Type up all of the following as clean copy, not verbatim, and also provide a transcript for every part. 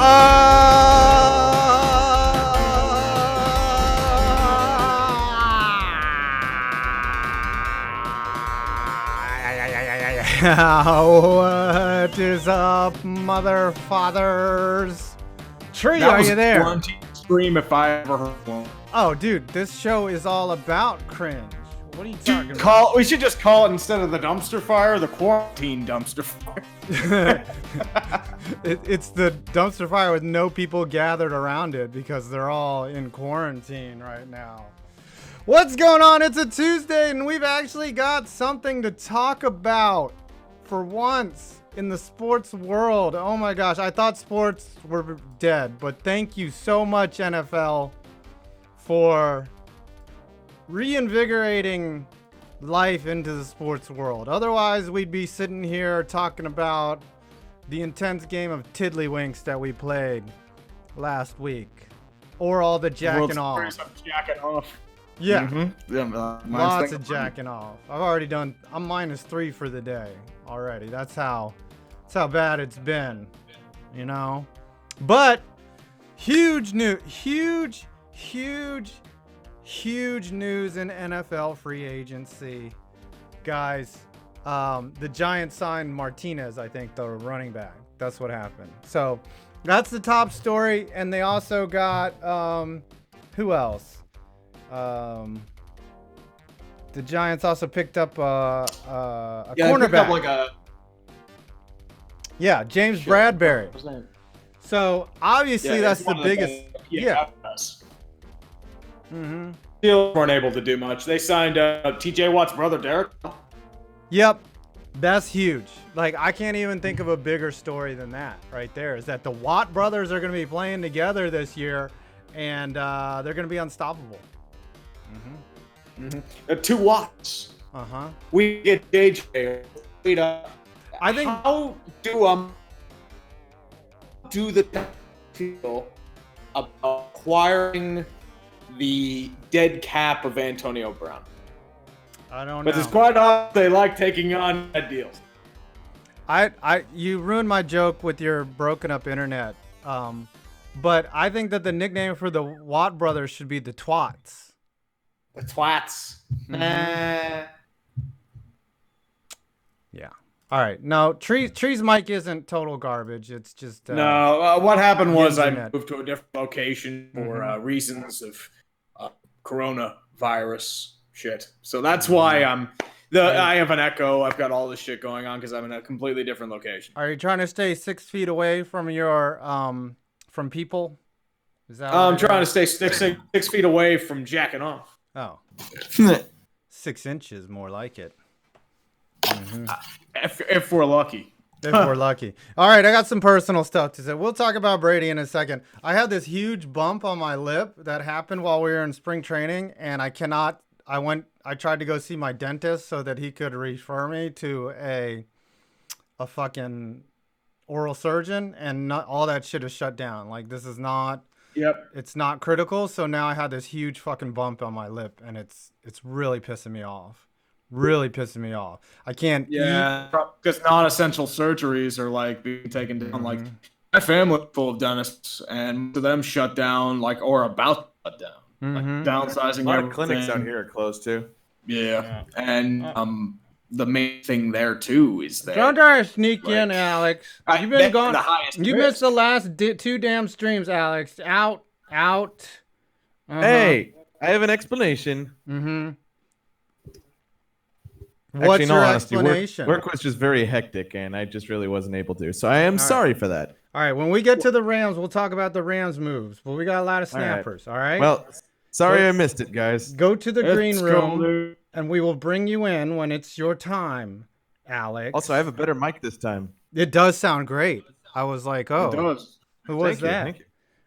What is up, mother fathers? Tree, are you there? That was a scream if I ever heard one. Oh, dude, this show is all about cringe. What are you talking about? We should just call it, instead of the dumpster fire, the quarantine dumpster fire. It's the dumpster fire with no people gathered around it because they're all in quarantine right now. What's going on? It's a Tuesday and we've actually got something to talk about for once in the sports world. Oh my gosh, I thought sports were dead, but thank you so much, NFL, for reinvigorating life into the sports world. Otherwise, we'd be sitting here talking about the intense game of tiddlywinks that we played last week, or all the jacking off. Jacking off. Yeah, Lots of jacking off. I've already done. I'm -3 for the day already. That's how bad it's been, you know. But huge news in NFL free agency, guys. The Giants signed Martinez, I think, the running back. That's what happened. So that's the top story. And they also got who else? The Giants also picked up a cornerback. James Bradbury. So obviously that's the biggest. Still weren't able to do much. They signed T.J. Watt's brother, Derek. Yep, that's huge. Like, I can't even think of a bigger story than that right there, is that the Watt brothers are going to be playing together this year, and they're going to be unstoppable. The 2 Watts. We get JJ. I think. How do the feel about acquiring the dead cap of Antonio Brown? I don't know. But it's quite obvious they like taking on bad deals. You ruined my joke with your broken up internet. But I think that the nickname for the Watt brothers should be the Twats. The Twats. Yeah. All right. No, Tree's mic isn't total garbage. It's just no. What happened was I moved to a different location for reasons of coronavirus shit. So that's why I have an echo. I've got all this shit going on because I'm in a completely different location. Are you trying to stay 6 feet away from your from people? Is that? I'm trying to stay six feet away from jacking off. Oh. 6 inches, more like it. If we're lucky. If we're lucky. All right, I got some personal stuff to say. We'll talk about Brady in a second. I had this huge bump on my lip that happened while we were in spring training, and I tried to go see my dentist so that he could refer me to a fucking oral surgeon, and not all that shit is shut down. Like, this is not. Yep. It's not critical, so now I had this huge fucking bump on my lip, and it's really pissing me off. I can't eat. Because non-essential surgeries are like being taken down. Like, my family full of dentists, and most of them shut down, like, or about to shut down. Like, downsizing. A lot of clinics out here are closed too. Yeah. And the main thing there too is that don't try to sneak in, Alex. You've been gone. You missed the last 2 damn streams, Alex. Out. Hey, I have an explanation. What's your explanation? Work was just very hectic, and I just really wasn't able to. So I am sorry for that. All right, when we get to the Rams, we'll talk about the Rams moves. But we got a lot of snappers. All right. Well, sorry I missed it, guys. Go to the green room, and we will bring you in when it's your time, Alex. Also, I have a better mic this time. It does sown great. I was like, oh, it does. Who was that? Thank you.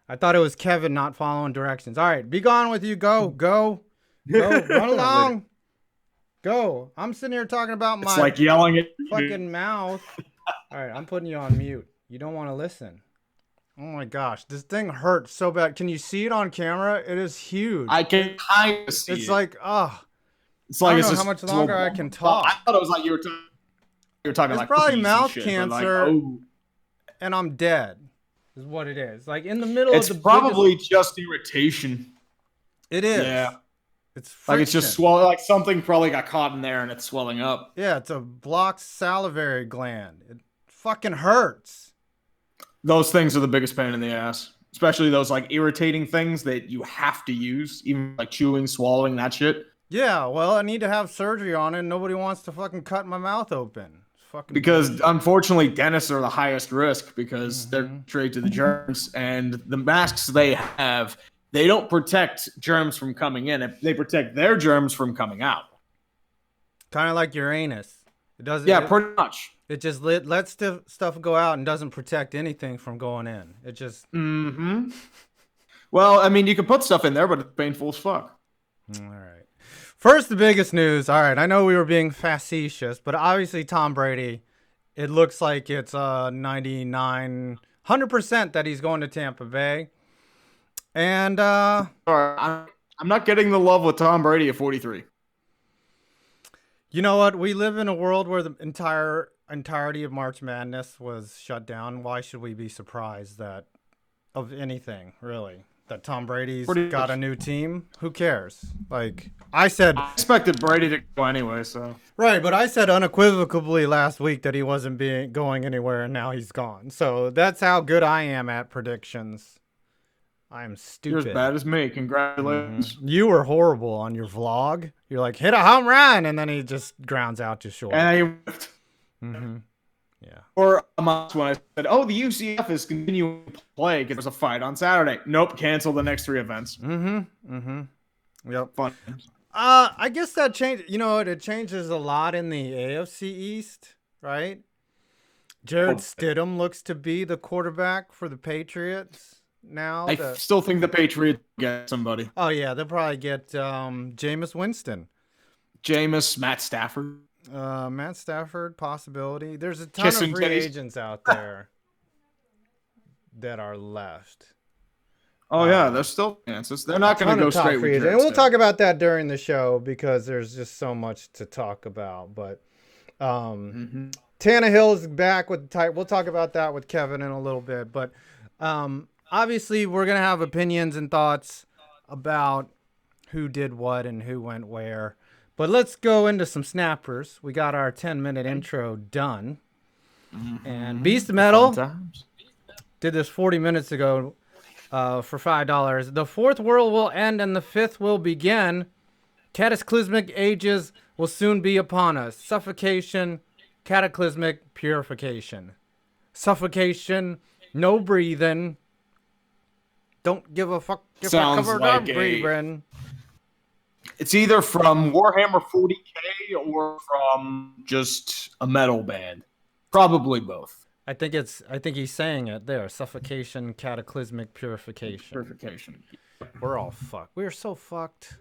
I thought it was Kevin not following directions. All right, be gone with you. Go, run along. Go. I'm sitting here talking about my like yelling at fucking mouth. All right, I'm putting you on mute. You don't want to listen. Oh my gosh, this thing hurts so bad. Can you see it on camera? It is huge. I can kind of see it. It's like, it's like I don't know how much longer I can talk. I thought it was like you were talking it's like probably mouth shit, cancer, like, and I'm dead. is what it is. Like in the middle It's of the probably just irritation. It is. Yeah. It's like it's just swelling. Like something probably got caught in there and it's swelling up. Yeah, it's a blocked salivary gland. It fucking hurts. Those things are the biggest pain in the ass. Especially those like irritating things that you have to use, even like chewing, swallowing, that shit. Yeah, well, I need to have surgery on it. And nobody wants to fucking cut my mouth open. It's fucking because unfortunately, dentists are the highest risk because they're straight to the germs, and the masks they have, they don't protect germs from coming in. They protect their germs from coming out. Kind of like your anus. It doesn't. Yeah, pretty much. It just lets stuff go out and doesn't protect anything from going in. It just. Mm-hmm. Well, I mean, you can put stuff in there, but it's painful as fuck. All right. First, the biggest news. All right, I know we were being facetious, but obviously Tom Brady, it looks like it's 100% that he's going to Tampa Bay. And I'm not getting the love with Tom Brady at 43. You know what? We live in a world where the entirety of March Madness was shut down. Why should we be surprised that of anything, really? That Tom Brady's got a new team? Who cares? Like I expected Brady to go anyway, so. Right, but I said unequivocally last week that he wasn't going anywhere, and now he's gone. So that's how good I am at predictions. I'm stupid. You're as bad as me. Congratulations. Mm-hmm. You were horrible on your vlog. You're like, hit a home run, and then he just grounds out to short. And mm-hmm. Yeah. Or when I said, oh, the UCF is continuing to play because there's a fight on Saturday. Nope, cancel the next 3 events. Mm-hmm. Mm-hmm. Yep. Fun. I guess that changed. You know, it changes a lot in the AFC East, right? Jared Stidham looks to be the quarterback for the Patriots now. I still think the Patriots get somebody. Oh, yeah. They'll probably get Jameis Winston. Matt Stafford. Matt Stafford, possibility. There's a ton of free agents out there that are left. Oh, yeah. There's still chances. They're not going to go straight with Jared. And we'll talk about that during the show because there's just so much to talk about. But Tannehill is back with the type. We'll talk about that with Kevin in a little bit. But obviously, we're going to have opinions and thoughts about who did what and who went where. But let's go into some snappers. We got our 10-minute intro done. And Beast Metal did this 40 minutes ago for $5. The fourth world will end and the fifth will begin. Cataclysmic ages will soon be upon us. Suffocation, cataclysmic purification. Suffocation, no breathing. Don't give a fuck if I covered up breathing. It's either from Warhammer 40K or from just a metal band. Probably both. I think he's saying it there. Suffocation, cataclysmic purification. Purification. We're all fucked. We're so fucked.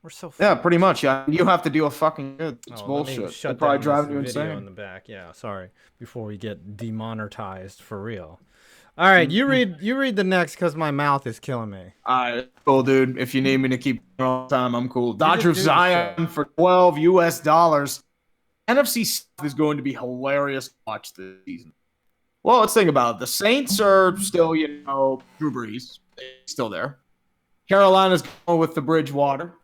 We're so fucked. Yeah, pretty much. Yeah, you have to deal with fucking good. It's bullshit. They're probably driving you insane. In the back. Yeah, sorry. Before we get demonetized for real. All right, you read the next because my mouth is killing me. All right, cool, dude. If you need me to keep all the time, I'm cool. Dodgers Zion for $12 US. NFC South is going to be hilarious to watch this season. Well, let's think about it. The Saints are still, Drew Brees. Still there. Carolina's going with the Bridgewater.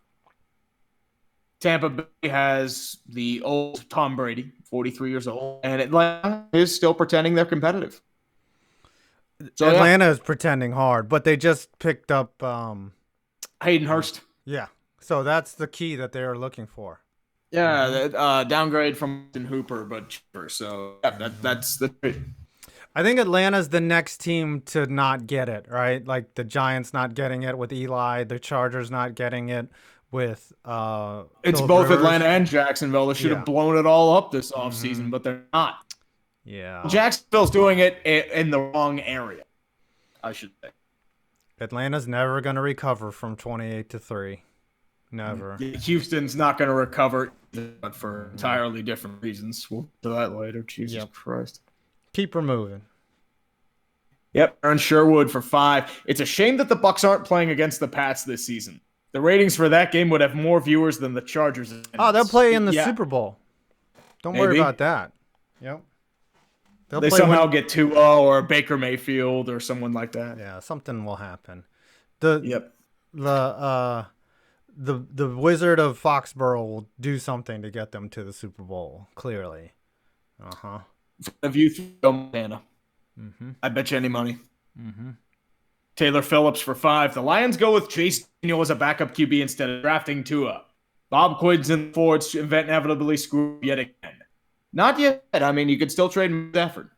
Tampa Bay has the old Tom Brady, 43 years old. And Atlanta is still pretending they're competitive. So Atlanta is pretending hard, but they just picked up Hayden Hurst. Yeah. So that's the key that they're looking for. Yeah, downgrade from Hooper, but cheaper. So yeah, that's the trade. I think Atlanta's the next team to not get it, right? Like the Giants not getting it with Eli, the Chargers not getting it with it's both Rivers. Atlanta and Jacksonville. They should have blown it all up this offseason, but they're not. Yeah. Jacksonville's doing it in the wrong area, I should say. Atlanta's never going to recover from 28-3. Never. Houston's not going to recover, but for entirely different reasons. We'll get to that later. Jesus Christ. Keep her moving. Yep. Aaron Sherwood for $5. It's a shame that the Bucs aren't playing against the Pats this season. The ratings for that game would have more viewers than the Chargers. Oh, they'll play in the Super Bowl. Don't worry about that. Yep. They'll they play somehow get Tua or Baker Mayfield or someone like that. Yeah, something will happen. The Yep. the Wizard of Foxborough will do something to get them to the Super Bowl. Clearly. If you throw Montana, I bet you any money. Taylor Phillips for 5. The Lions go with Chase Daniel as a backup QB instead of drafting Tua. Bob Quinn's in Ford's inevitably screwed yet again. Not yet. I mean, you could still trade Stafford.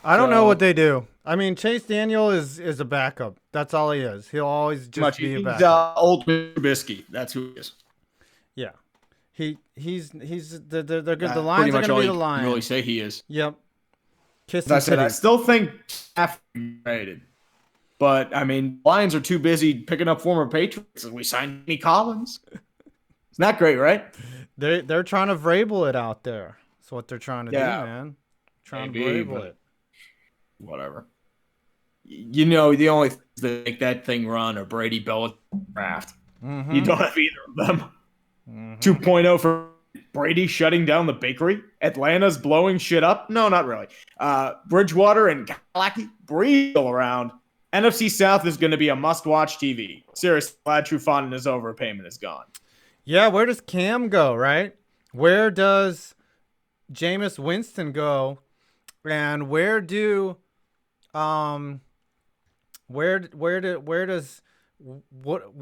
I don't know what they do. I mean, Chase Daniel is a backup. That's all he is. He'll always just be a backup. He's old Trubisky. That's who he is. Yeah. He's they're good. The Pretty Lions are much going to all be you the can Lions. really say he is. Yep. Kiss As I said, I titties. still think Stafford rated. But, I mean, Lions are too busy picking up former Patriots. We signed Jimmy Collins. Isn't that great, right? They're trying to Vrabel it out there. That's what they're trying to do, man. Trying to Vrabel it. Whatever. You know, the only things that make that thing run are Brady, Belichick, draft. You don't have either of them. 2.0 for Brady shutting down the bakery. Atlanta's blowing shit up. No, not really. Bridgewater and Galacki breathe all around. NFC South is going to be a must-watch TV. Seriously, glad Trufant and his overpayment is gone. Yeah, where does Cam go, right? Where does Jameis Winston go? And where does what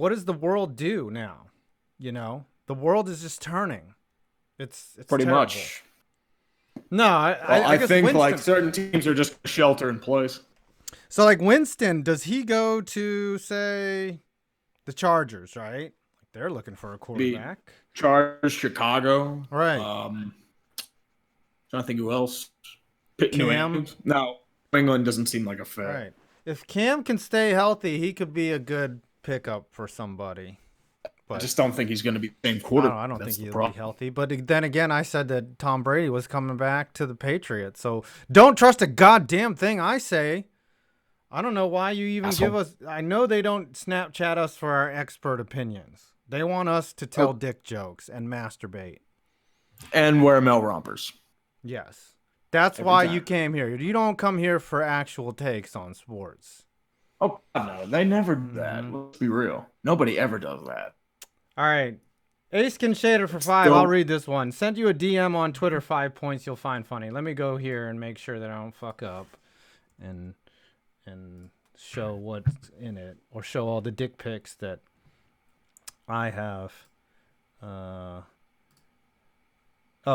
does the world do now? You know, the world is just turning. It's pretty terrible. much. No, I guess think Winston, like certain teams are just shelter in place. So like Winston, does he go to say the Chargers, right? Like they're looking for a quarterback. Chargers, Chicago. Right. Trying to think who else. Cam? No, New England doesn't seem like a fit. Right. If Cam can stay healthy, he could be a good pickup for somebody. But I just don't think he's going to be the same quarterback. I don't think he'll be healthy. But then again, I said that Tom Brady was coming back to the Patriots. So don't trust a goddamn thing I say. I don't know why you even give us. I know they don't Snapchat us for our expert opinions. They want us to tell dick jokes and masturbate. And wear Mel rompers. Yes. That's why you came here. You don't come here for actual takes on sports. Oh, no. They never do that. Let's be real. Nobody ever does that. All right. Ace Can Shader for 5. I'll read this one. Send you a DM on Twitter, 5 points you'll find funny. Let me go here and make sure that I don't fuck up and show what's in it, or show all the dick pics that I have. Oh,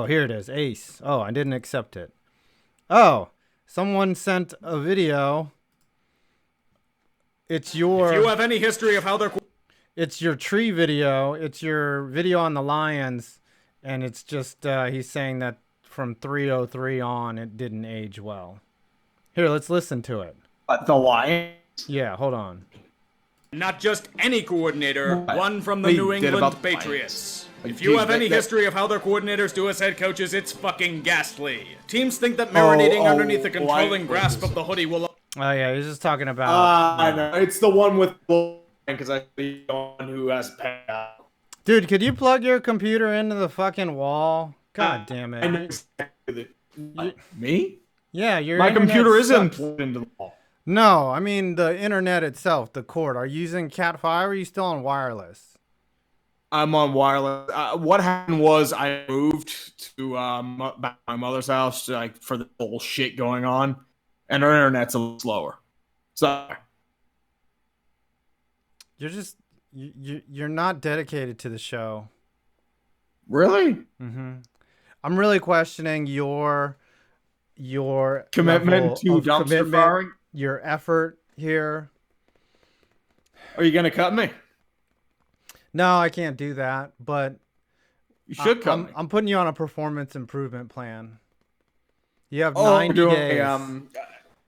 here it is. Ace. Oh, I didn't accept it. Oh, someone sent a video. It's your. If you have any history of how they're. It's your tree video. It's your video on the Lions, and it's just he's saying that from 303 on, it didn't age well. Here, let's listen to it. The Lions? Yeah, hold on. Not just any coordinator, one from the New England Patriots. If you have any history of how their coordinators do as head coaches, it's fucking ghastly. Teams think that marinating underneath the controlling grasp of the hoodie will... Oh, yeah, he's just talking about... I know. It's the one with... Because I see the one who has payout. Dude, could you plug your computer into the fucking wall? God damn it. I know exactly me? Yeah, your My internet computer isn't sucks. plugged into the wall. No, I mean the internet itself, the cord. Are you using Cat 5 or are you still on wireless? I'm on wireless. What happened was I moved to back to my mother's house like for the whole shit going on, and our internet's a little slower. So You're just you're not dedicated to the show. really, I'm really questioning your commitment level to of dumpster commitment, firing. your effort here. Are you gonna cut me? No, I can't do that, but You should cut me. I'm putting you on a performance improvement plan. You have Oh, 90 doing days. a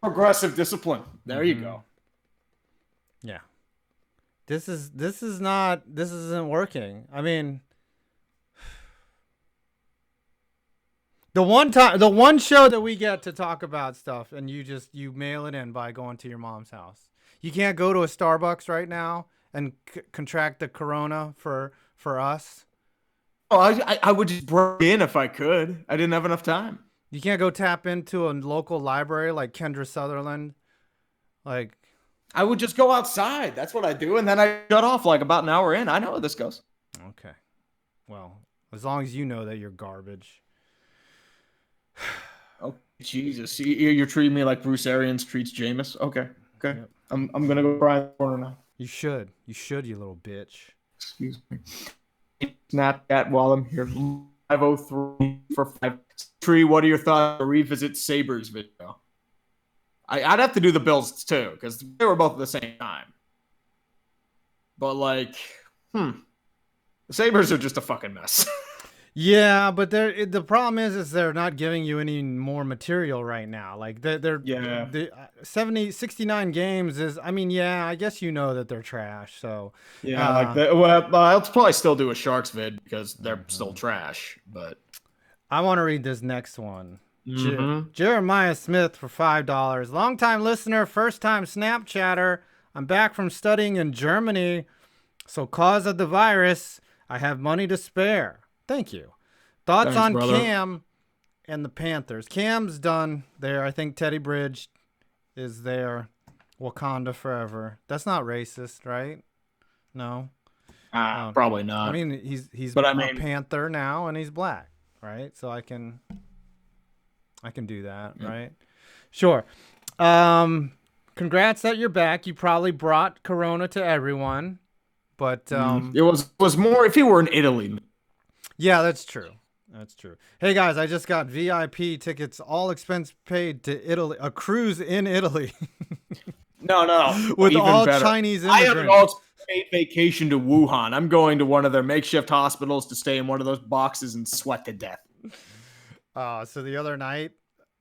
progressive discipline. There you go. Yeah. This isn't working. I mean, the one show that we get to talk about stuff and you mail it in by going to your mom's house. You can't go to a Starbucks right now and contract the corona for us. I would just break in if I could. I didn't have enough time. You can't go tap into a local library like Kendra Sutherland. Like, I would just go outside. That's what I do, and then I shut off like about an hour in. I know how this goes. Okay. Well, as long as you know that you're garbage. Oh, Jesus. You're treating me like Bruce Arians treats Jameis? Okay. Yep. I'm going to go cry in the corner now. You should. You should, you little bitch. Excuse me. Snapchat while I'm here. 503 for 5. Tree, what are your thoughts on the revisit Sabres video? I'd have to do the Bills too, because they were both at the same time. But like, the Sabres are just a fucking mess. Yeah, but the problem is they're not giving you any more material right now. Like they're 69 games is, I mean, yeah, I guess you know that they're trash. So yeah, I'll probably still do a Sharks vid because they're still trash. But I want to read this next one. Jeremiah Smith for $5. Longtime listener, first time Snapchatter. I'm back from studying in Germany. So cause of the virus, I have money to spare. Thank you. Thoughts on brother. Cam and the Panthers. Cam's done there. I think Teddy Bridge is there. Wakanda forever. That's not racist, right? No. Probably not. I mean, he's a Panther now, and he's black, right? So I can do that, right? Sure. Congrats that you're back. You probably brought Corona to everyone, but it was more if he were in Italy. Yeah, that's true. That's true. Hey guys, I just got VIP tickets, all expense paid to Italy, a cruise in Italy. No, with all better. Chinese immigrants. I have an all-paid vacation to Wuhan. I'm going to one of their makeshift hospitals to stay in one of those boxes and sweat to death. So the other night,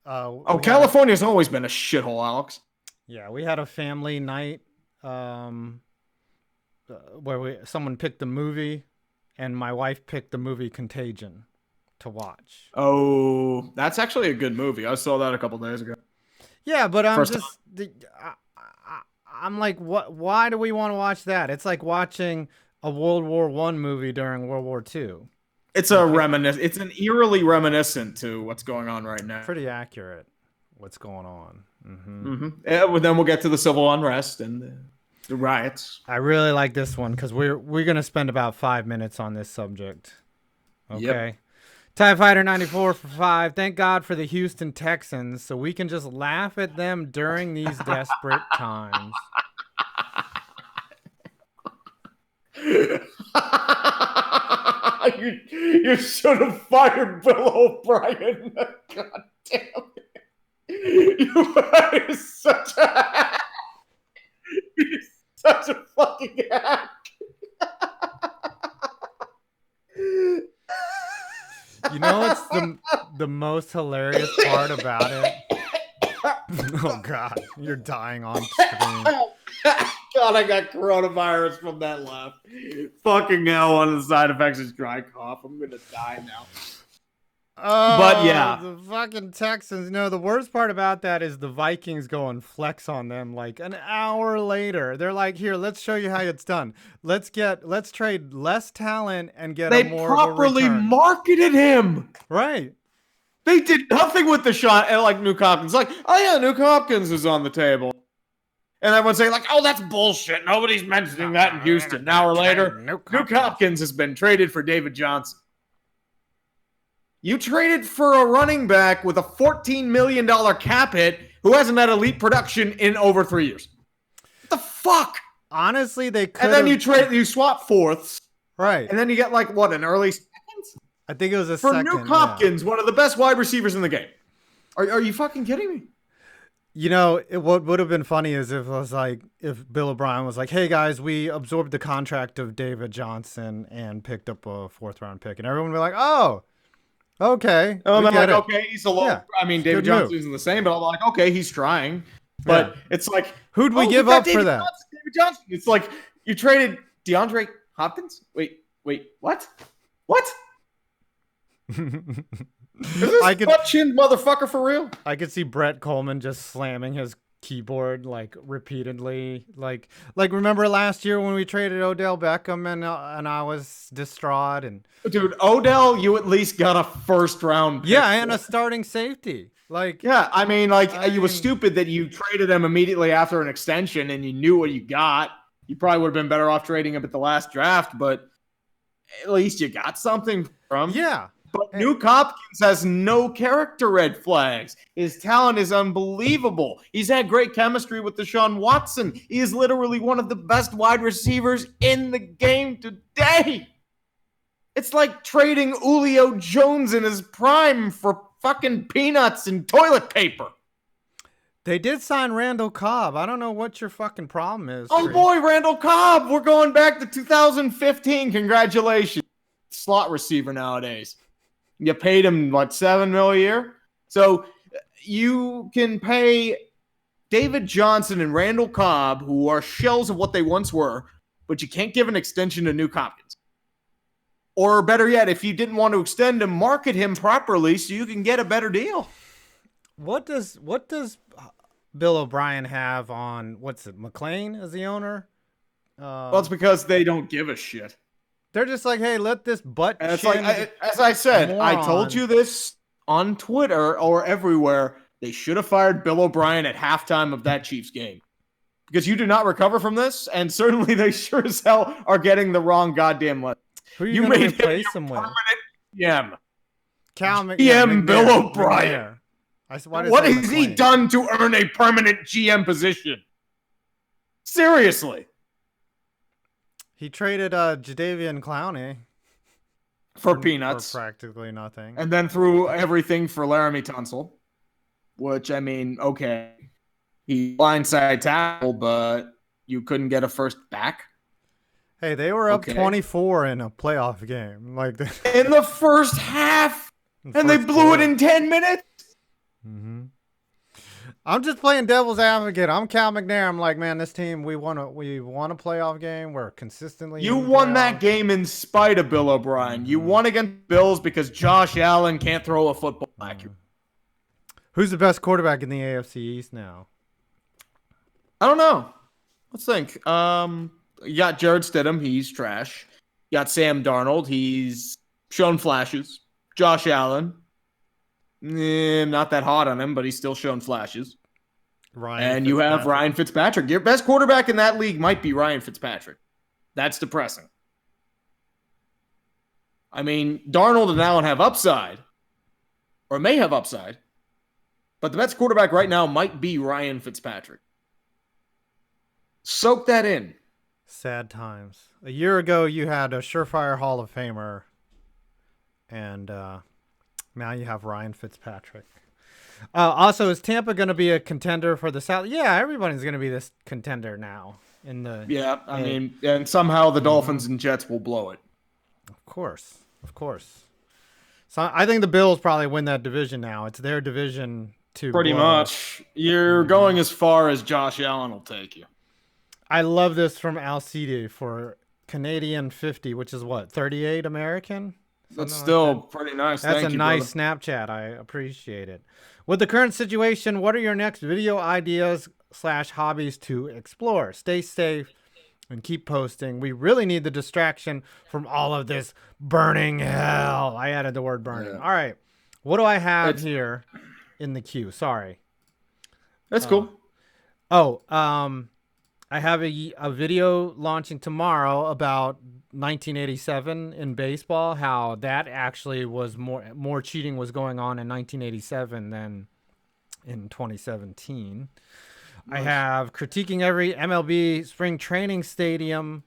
California's always been a shithole, Alex. Yeah, we had a family night where someone picked a movie, and my wife picked the movie Contagion to watch. Oh, that's actually a good movie. I saw that a couple days ago. Yeah, but I'm like, what? Why do we want to watch that? It's like watching a World War I movie during World War II. It's It's an eerily reminiscent to what's going on right now. Pretty accurate. What's going on? Yeah, well, then we'll get to the civil unrest and the riots. I really like this one because we're gonna spend about 5 minutes on this subject. Okay. Yep. TIE Fighter 94 for 5. Thank God for the Houston Texans, so we can just laugh at them during these desperate times. You should have fired Bill O'Brien. God damn it. You are such a You're such a fucking hack. You know what's the most hilarious part about it? Oh God, you're dying on screen. God, I got coronavirus from that laugh. Fucking hell, one of the side effects is dry cough. I'm gonna die now. But yeah, the fucking Texans. No, the worst part about that is the Vikings go and flex on them like an hour later. They're like, "Here, let's show you how it's done. Let's trade less talent and get a more properly of a return." Marketed him. Right. They did nothing with the shot, and like Nuke Hopkins, like, oh yeah, Nuke Hopkins is on the table, and everyone's saying like, oh, that's bullshit. Nobody's mentioning that in Houston. An hour later, Nuke Hopkins has been traded for David Johnson. You traded for a running back with a $14 million cap hit who hasn't had elite production in over 3 years. What the fuck? Honestly, they could. And then you swap fourths, right? And then you get like what, an early second? I think it was a for second. Nuke Hopkins, one of the best wide receivers in the game. Are you fucking kidding me? You know, what would have been funny is if it was like if Bill O'Brien was like, "Hey guys, we absorbed the contract of David Johnson and picked up a 4th round pick," and everyone would be like, "Oh, okay." I'm like, okay, he's a low. Yeah, I mean, David Johnson isn't the same, but I'm like, okay, he's trying. But it's like, who'd we give up for that? David Johnson. It's like you traded DeAndre Hopkins. Wait, what? What? Is this butt-chinned motherfucker for real? I could see Brett Coleman just slamming his keyboard like repeatedly. Like remember last year when we traded Odell Beckham and I was distraught and dude, Odell, you at least got a first round pick. Yeah, and a starting safety. Like yeah, I mean, you were stupid that you traded him immediately after an extension and you knew what you got. You probably would have been better off trading him at the last draft, but at least you got something from him. Yeah. But Nuke Hopkins has no character red flags. His talent is unbelievable. He's had great chemistry with Deshaun Watson. He is literally one of the best wide receivers in the game today. It's like trading Julio Jones in his prime for fucking peanuts and toilet paper. They did sign Randall Cobb. I don't know what your fucking problem is. Oh boy, Randall Cobb. We're going back to 2015. Congratulations. Slot receiver nowadays. You paid him, what, $7 million a year? So you can pay David Johnson and Randall Cobb, who are shells of what they once were, but you can't give an extension to Nuke Hopkins. Or better yet, if you didn't want to extend him, market him properly so you can get a better deal. What does Bill O'Brien have on, what's it, McLean as the owner? Well, it's because they don't give a shit. They're just like, hey, let this butt. And it's like, as I said, I told you this on Twitter or everywhere. They should have fired Bill O'Brien at halftime of that Chiefs game. Because you do not recover from this, and certainly they sure as hell are getting the wrong goddamn lesson. Who are you going to replace him with? GM. GM Bill O'Brien. What has he done to earn a permanent GM position? Seriously. He traded Jadeveon Clowney for peanuts. For practically nothing. And then threw everything for Laramie Tunsil. Which, I mean, okay. He blindside tackle, but you couldn't get a first back. Hey, they were up 24 in a playoff game. Like in the first half. And they blew it in 10 minutes. Mm-hmm. I'm just playing devil's advocate. I'm Cal McNair. I'm like, man, this team, we won a playoff game. We're consistently. You won that game in spite of Bill O'Brien. You won against Bills because Josh Allen can't throw a football accurate. Who's the best quarterback in the AFC East now? I don't know. Let's think. You got Jared Stidham. He's trash. You got Sam Darnold. He's shown flashes. Josh Allen. Not that hot on him, but he's still shown flashes. You have Ryan Fitzpatrick. Your best quarterback in that league might be Ryan Fitzpatrick. That's depressing. I mean, Darnold and Allen have upside, or may have upside, but the best quarterback right now might be Ryan Fitzpatrick. Soak that in. Sad times. A year ago, you had a surefire Hall of Famer, and now you have Ryan Fitzpatrick. Also, is Tampa going to be a contender for the South? Yeah, everybody's going to be this contender now. I mean, and somehow the Dolphins and Jets will blow it. Of course. So I think the Bills probably win that division now. It's their division to pretty much. You're going as far as Josh Allen will take you. I love this from Alcide for Canadian 50, which is what, 38 American? That's still pretty nice. That's a nice Snapchat. I appreciate it. With the current situation, what are your next video ideas / hobbies to explore? Stay safe and keep posting. We really need the distraction from all of this burning hell. I added the word burning. Yeah. All right. What do I have here in the queue? Sorry. That's cool. I have a video launching tomorrow about 1987 in baseball, how that actually was more cheating was going on in 1987 than in 2017. Nice. I have critiquing every MLB spring training stadium,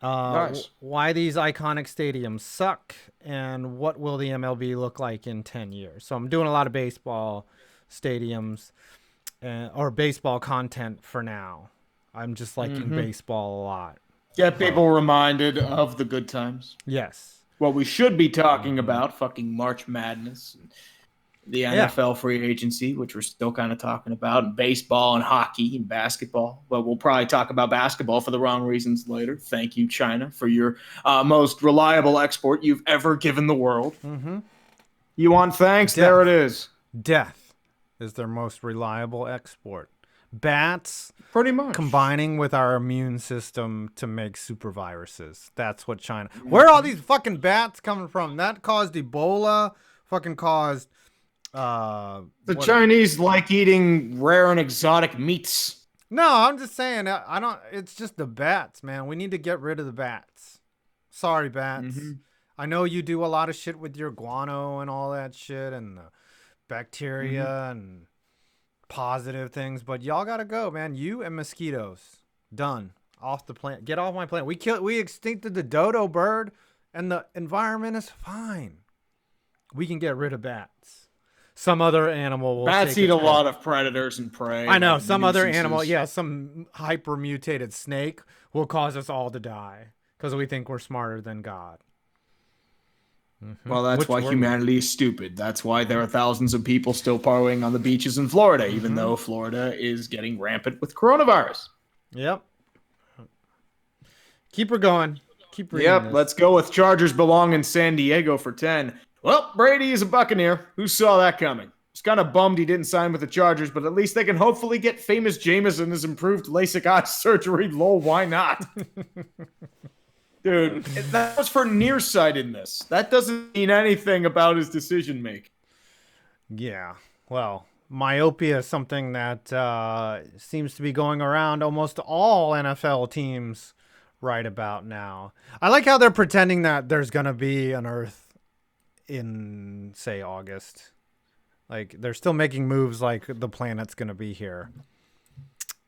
nice. Why these iconic stadiums suck, and what will the MLB look like in 10 years. So I'm doing a lot of baseball stadiums or baseball content for now. I'm just liking baseball a lot. Get people reminded of the good times. Yes. What we should be talking about, fucking March Madness, and the NFL free agency, which we're still kind of talking about, and baseball and hockey and basketball. But we'll probably talk about basketball for the wrong reasons later. Thank you, China, for your most reliable export you've ever given the world. Mm-hmm. You want thanks? There it is. Death is their most reliable export. Bats Pretty much. combining with our immune system to make super viruses. That's what China. Where are all these fucking bats coming from? That caused Ebola. Fucking caused. The Chinese like eating rare and exotic meats. No, I'm just saying. I don't. It's just the bats, man. We need to get rid of the bats. Sorry, bats. I know you do a lot of shit with your guano and all that shit and the bacteria and positive things, but y'all gotta go, man. You and mosquitoes, done. Off the planet. Get off my planet. We extincted the dodo bird, and the environment is fine. We can get rid of bats. Some other animal will. Bats eat a lot of predators and prey. I know. Some other animal, some hyper mutated snake will cause us all to die because we think we're smarter than God. Well, that's why humanity is stupid. That's why there are thousands of people still partying on the beaches in Florida, even though Florida is getting rampant with coronavirus. Yep. Keep her going. Keep reading this. Let's go with Chargers belong in San Diego for 10. Well, Brady is a Buccaneer. Who saw that coming? He's kind of bummed he didn't sign with the Chargers, but at least they can hopefully get famous Jameis his improved LASIK eye surgery. Lol, why not? Dude, that was for nearsightedness. That doesn't mean anything about his decision making. Yeah, well, myopia is something that seems to be going around almost all NFL teams right about now. I like how they're pretending that there's going to be an Earth in, say, August. Like, they're still making moves like the planet's going to be here.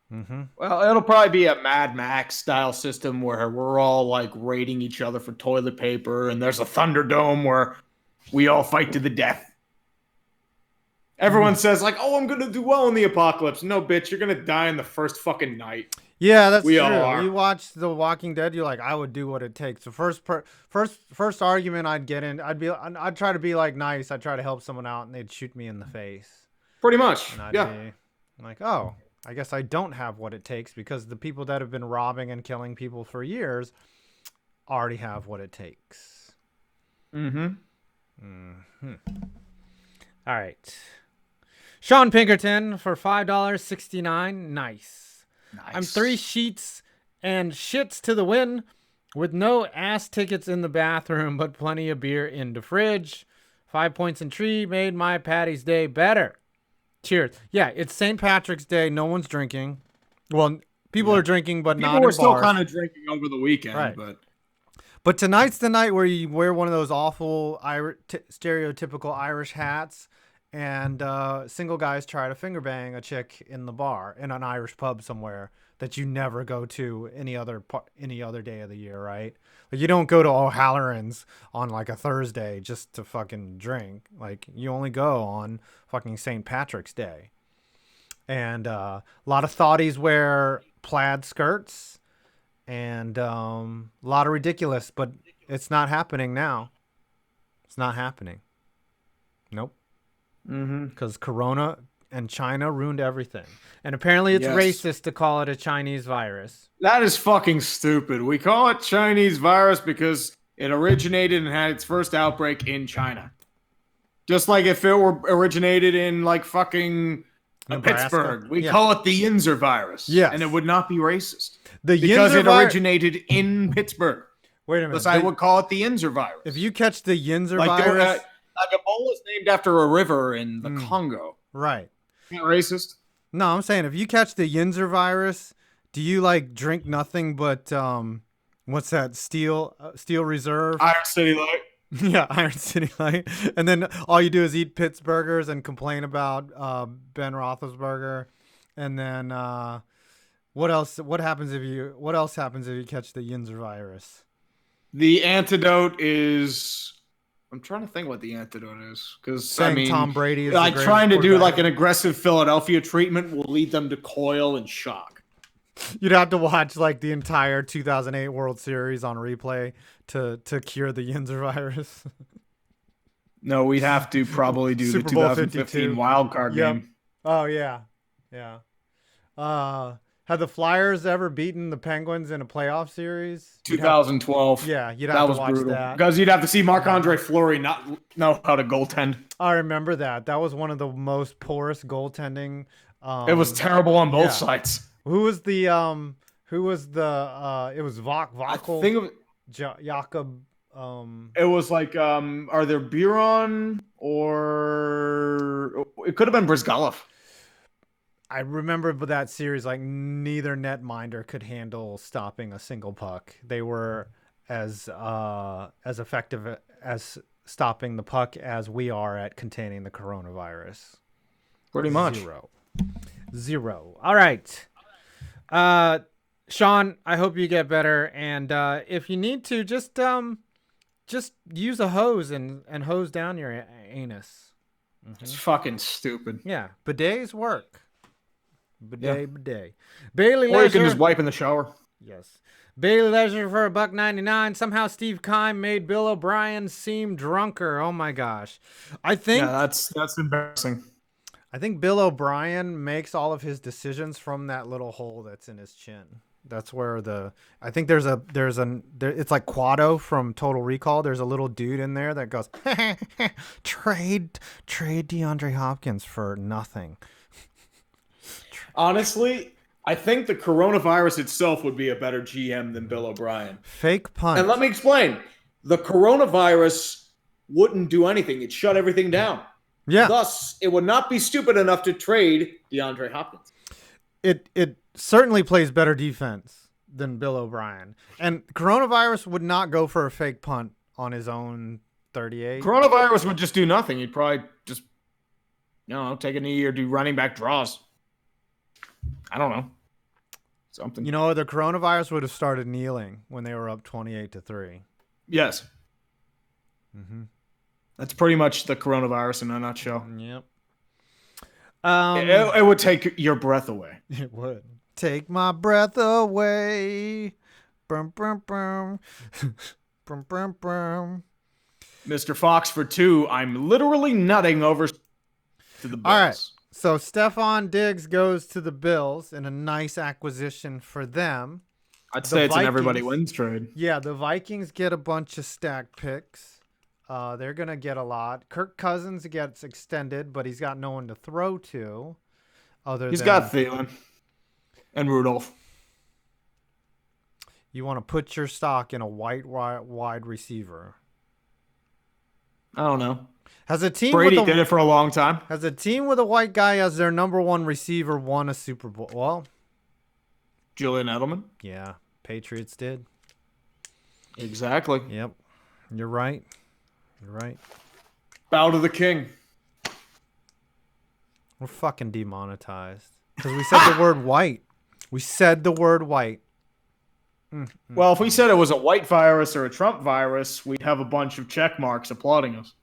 Well, it'll probably be a Mad Max style system where we're all like raiding each other for toilet paper, and there's a Thunderdome where we all fight to the death. Everyone says like, "Oh, I'm gonna do well in the apocalypse." No, bitch, you're gonna die in the first fucking night. Yeah, that's we true. all are. You watch The Walking Dead, you're like, I would do what it takes. The first argument I'd get in, I'd try to be like nice. I'd try to help someone out, and they'd shoot me in the face. Pretty much. And I'd Yeah. be like, oh, I guess I don't have what it takes because the people that have been robbing and killing people for years already have what it takes. All right. Sean Pinkerton for $5.69. Nice. I'm 3 sheets and shits to the win with no ass tickets in the bathroom, but plenty of beer in the fridge. 5 points and tree made my Patty's Day better. Cheers. Yeah, it's St. Patrick's Day. No one's drinking. Well, people are drinking, but not in bars. People were still kind of drinking over the weekend. Right. But tonight's the night where you wear one of those awful stereotypical Irish hats, and single guys try to finger bang a chick in the bar in an Irish pub somewhere that you never go to any other day of the year, right? Like, you don't go to O'Halloran's on like a Thursday just to fucking drink. Like, you only go on fucking St. Patrick's Day. And a lot of thotties wear plaid skirts and a lot of ridiculous, but it's not happening now. It's not happening. Nope. Because Corona and China ruined everything. And apparently it's racist to call it a Chinese virus. That is fucking stupid. We call it Chinese virus because it originated and had its first outbreak in China. Just like if it were originated in like fucking Pittsburgh, we call it the Yinzer virus. Yes. And it would not be racist. Because it originated in Pittsburgh. Wait a minute. Thus, I would call it the Yinzer virus. If you catch the Yinzer virus... Like Ebola is named after a river in the Congo. Right. Not racist? No, I'm saying if you catch the Yinzer virus, do you like drink nothing but what's that? Steel Reserve? Iron City Light. Yeah, Iron City Light. And then all you do is eat Pittsburghers and complain about Ben Roethlisberger. And then what else happens if you catch the Yinzer virus? The antidote is... I'm trying to think what the antidote is, because Tom Brady is like trying to do like an aggressive Philadelphia treatment will lead them to coil and shock. You'd have to watch like the entire 2008 World Series on replay to cure the Yinzer virus. No, we'd have to probably do Super the Bowl 2015 52. wild card game. Oh yeah. Had the Flyers ever beaten the Penguins in a playoff series? 2012. You'd have to watch brutal. that. Because you'd have to see Marc-Andre Fleury not know how to goaltend. I remember that. That was one of the most porous goaltending. It was terrible on both sides. Who was the it was Vaughn. I think of Jakob. It was like are there Biron or it could have been Brizgalov. I remember that series, like neither netminder could handle stopping a single puck. They were as effective as stopping the puck as we are at containing the coronavirus. Pretty much. Zero. All right. Sean, I hope you get better. And if you need to, just use a hose and hose down your anus. It's fucking stupid. Yeah. Bidets work. Bidet. Bailey Or Leisure. you can just wipe in the shower. Yes. Bailey Leisure for $1.99. Somehow Steve Keim made Bill O'Brien seem drunker. Oh my gosh. I think that's embarrassing. I think Bill O'Brien makes all of his decisions from that little hole that's in his chin. That's where I think it's like Quado from Total Recall. There's a little dude in there that goes, trade DeAndre Hopkins for nothing. Honestly, I think the coronavirus itself would be a better GM than Bill O'Brien. Fake punt. And let me explain. The coronavirus wouldn't do anything. It shut everything down. Yeah. Thus, it would not be stupid enough to trade DeAndre Hopkins. It certainly plays better defense than Bill O'Brien. And coronavirus would not go for a fake punt on his own 38. Coronavirus would just do nothing. He'd probably just, take a knee or do running back draws. I don't know. Something. The coronavirus would have started kneeling when they were up 28-3. Yes. Mm-hmm. That's pretty much the coronavirus in a nutshell. Yep. It would take your breath away. It would. Take my breath away. Brum, brum, brum. Brum, brum, brum. Mr. Fox for 2. I'm literally nutting over to the Bills. All right. So Stephon Diggs goes to the Bills in a nice acquisition for them. I'd say it's an everybody wins trade. Yeah, the Vikings get a bunch of stacked picks. They're going to get a lot. Kirk Cousins gets extended, but he's got no one to throw to. He's got Thielen and Rudolph. You want to put your stock in a wide receiver. I don't know. Has a team Brady did it for a long time. Has a team with a white guy as their number one receiver won a Super Bowl? Well, Julian Edelman. Yeah, Patriots did. Exactly. Yep. You're right. Bow to the king. We're fucking demonetized because we said the word white. We said the word white. Well, if we said it was a white virus or a Trump virus, we'd have a bunch of check marks applauding us.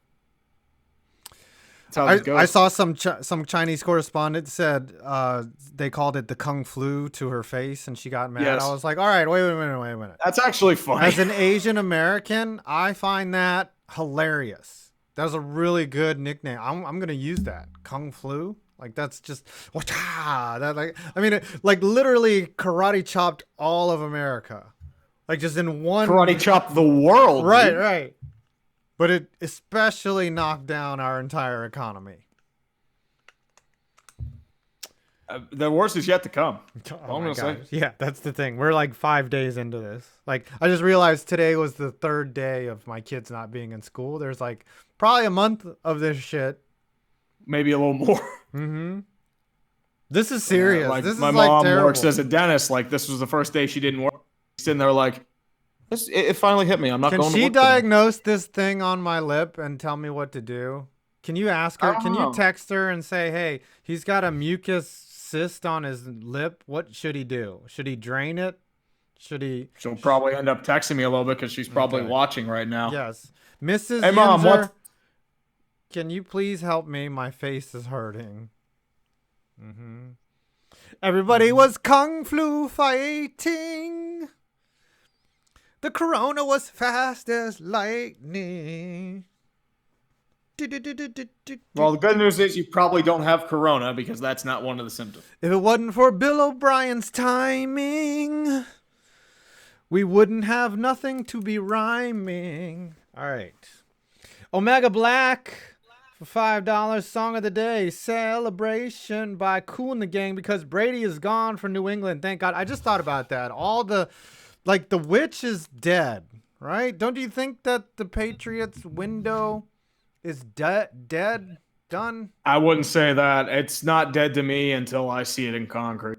That's how it goes. I saw some Chinese correspondent said they called it the Kung Flu to her face, and she got mad. Yes. I was like, all right, wait a minute. That's actually funny. As an Asian American, I find that hilarious. That was a really good nickname. I'm gonna use that. Kung Flu. Like that's just literally karate chopped all of America. Like just in one karate chopped the world. Right. But it especially knocked down our entire economy. The worst is yet to come. Oh my gosh. Yeah, that's the thing. We're like 5 days into this. Like I just realized today was the 3rd day of my kids not being in school. There's like probably a month of this shit. Maybe a little more. Mm-hmm. This is serious. Like this my is mom terrible. works as a dentist. Like this was the first day she didn't work. Sitting there like, it finally hit me. I'm not going to work. Can she diagnose this thing on my lip and tell me what to do? Can you ask her? Can you text her and say, hey, he's got a mucus cyst on his lip. What should he do? Should he drain it? She'll probably end up texting me a little bit because she's probably watching right now. Yes. Mrs. Hey, Mom, Yinzer, can you please help me? My face is hurting. Mm-hmm. Everybody was kung flu fighting. The corona was fast as lightning. Well, the good news is you probably don't have corona because that's not one of the symptoms. If it wasn't for Bill O'Brien's timing, we wouldn't have nothing to be rhyming. All right. Omega Black for $5. Song of the day. Celebration by Kool and the Gang because Brady is gone for New England. Thank God. I just thought about that. The witch is dead, right? Don't you think that the Patriots window is dead? Done? I wouldn't say that. It's not dead to me until I see it in concrete.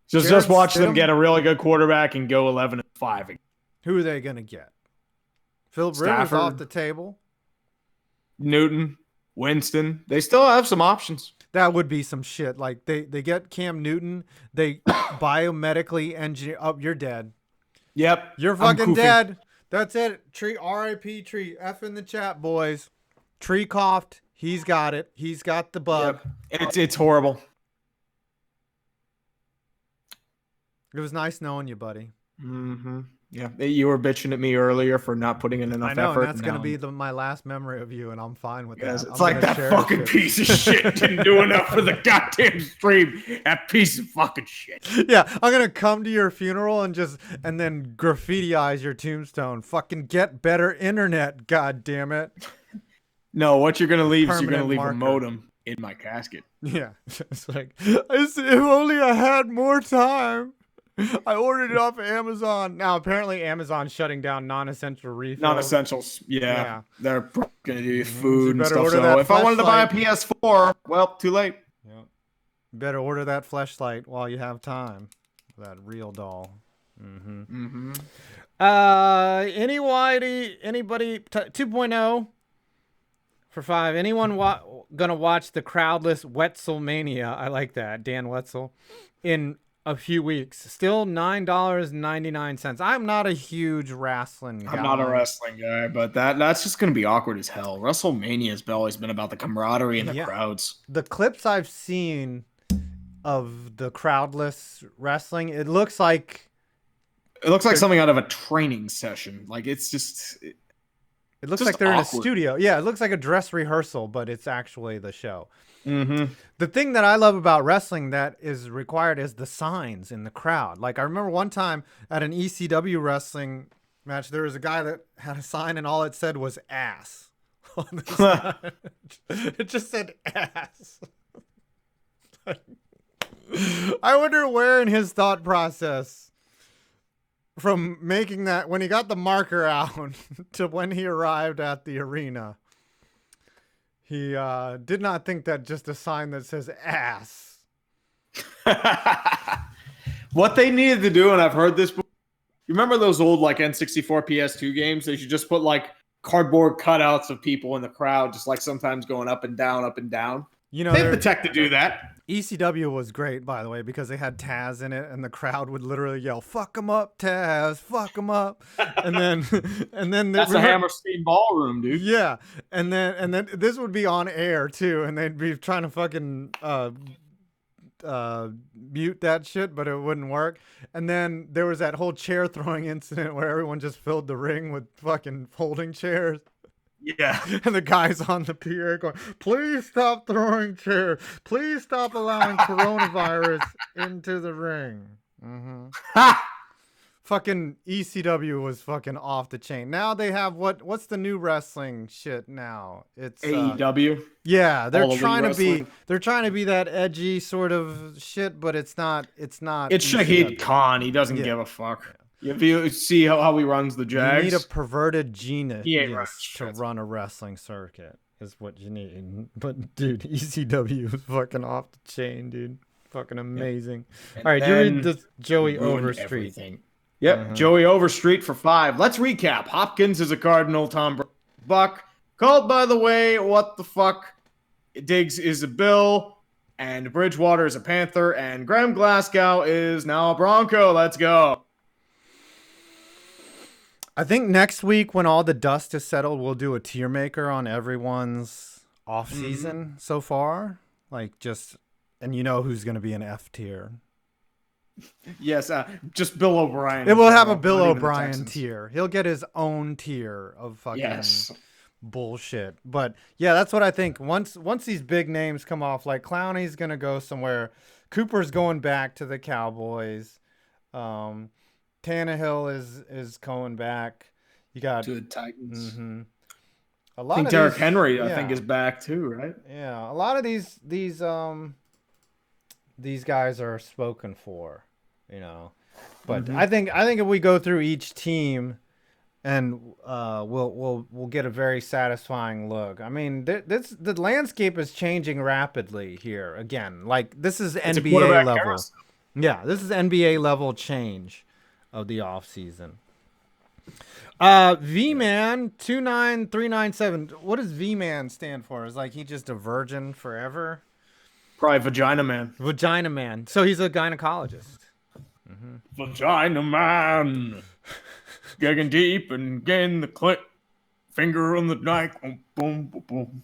Just watch them get a really good quarterback and go 11-5. Who are they going to get? Philip Rivers off the table. Newton, Winston. They still have some options. That would be some shit. Like they get Cam Newton. They biomedically engineer. Oh, you're dead. Yep. You're fucking dead. That's it. Tree, R.I.P. Tree. F in the chat, boys. Tree coughed. He's got it. He's got the bug. Yep. It's horrible. It was nice knowing you, buddy. Mm-hmm. Yeah. You were bitching at me earlier for not putting in enough effort. I know, and that's going to be my last memory of you, and I'm fine with that. It's like that fucking piece of shit didn't do enough for the goddamn stream. That piece of fucking shit. Yeah, I'm going to come to your funeral and then graffitiize your tombstone. Fucking get better internet, goddammit. No, what you're going to leave is you're going to leave a modem in my casket. Yeah. It's like, if only I had more time. I ordered it off of Amazon. Now, apparently, Amazon's shutting down non-essential refills. Non-essentials, yeah. They're going to do food and stuff. So if I wanted to buy a PS4, well, too late. Yeah. You better order that fleshlight while you have time. That real doll. Mm-hmm. Anybody, 2.0 for 5. Anyone gonna watch the crowdless Wetzelmania? I like that. Dan Wetzel. In a few weeks. Still $9.99. I'm not a huge wrestling guy. I'm not a wrestling guy, but that's just going to be awkward as hell. WrestleMania has always been about the camaraderie and the crowds. The clips I've seen of the crowdless wrestling, it looks like something out of a training session. Like it's just it looks like they're awkward. In a studio. Yeah, it looks like a dress rehearsal, but it's actually the show. Mm-hmm. The thing that I love about wrestling that is required is the signs in the crowd. Like I remember one time at an ECW wrestling match, there was a guy that had a sign and all it said was ass. It just said ass. I wonder where in his thought process from making that, when he got the marker out to when he arrived at the arena, he did not think that just a sign that says ass. What they needed to do, and I've heard this before, you remember those old like N64 PS2 games? They should just put like cardboard cutouts of people in the crowd, just like sometimes going up and down, up and down. You know, they have the tech to do that. ECW was great, by the way, because they had Taz in it, and the crowd would literally yell, "Fuck him up, Taz! Fuck him up!" And then that's a Hammerstein ballroom, dude. Yeah, and then this would be on air too, and they'd be trying to fucking mute that shit, but it wouldn't work. And then there was that whole chair throwing incident where everyone just filled the ring with fucking folding chairs. Yeah. And the guys on the pier going, "Please stop throwing chairs. Please stop allowing coronavirus into the ring." Mm-hmm. Fucking ECW was fucking off the chain. Now they have what's the new wrestling shit now? It's AEW. Yeah, they're trying to be that edgy sort of shit, but it's not. It's Shahid Khan. He doesn't give a fuck. Yeah. If you see how he runs the Jags, you need a perverted genius to run a wrestling circuit. Is what you need. But dude, ECW is fucking off the chain, dude. Fucking amazing. Yeah. All right, you read this Joey Overstreet. Everything. Yep, Joey Overstreet for 5. Let's recap. Hopkins is a Cardinal. Tom Brady Buck. Called, by the way, what the fuck? Diggs is a Bill. And Bridgewater is a Panther. And Graham Glasgow is now a Bronco. Let's go. I think next week when all the dust is settled, we'll do a tier maker on everyone's off-season so far. Like and you know who's going to be an F tier. Yes, just Bill O'Brien. It will have a Bill O'Brien tier. He'll get his own tier of fucking bullshit. But yeah, that's what I think. Once these big names come off, like Clowney's gonna go somewhere, Cooper's going back to the Cowboys, Tannehill is going back. You got to the Titans. Mm-hmm. I think Derrick Henry, I think, is back too, right? Yeah, a lot of these guys are spoken for, you know. But I think if we go through each team, and we'll get a very satisfying look. I mean, the landscape is changing rapidly here again. Like this is NBA level. Yeah, this is NBA level change of the offseason. V-Man 29397. What does V-Man stand for? Is like he just a virgin forever? Probably Vagina Man. Vagina Man. So he's a gynecologist. Vagina Man. Getting deep and getting the click. Finger on the knife. Boom, boom, boom, boom.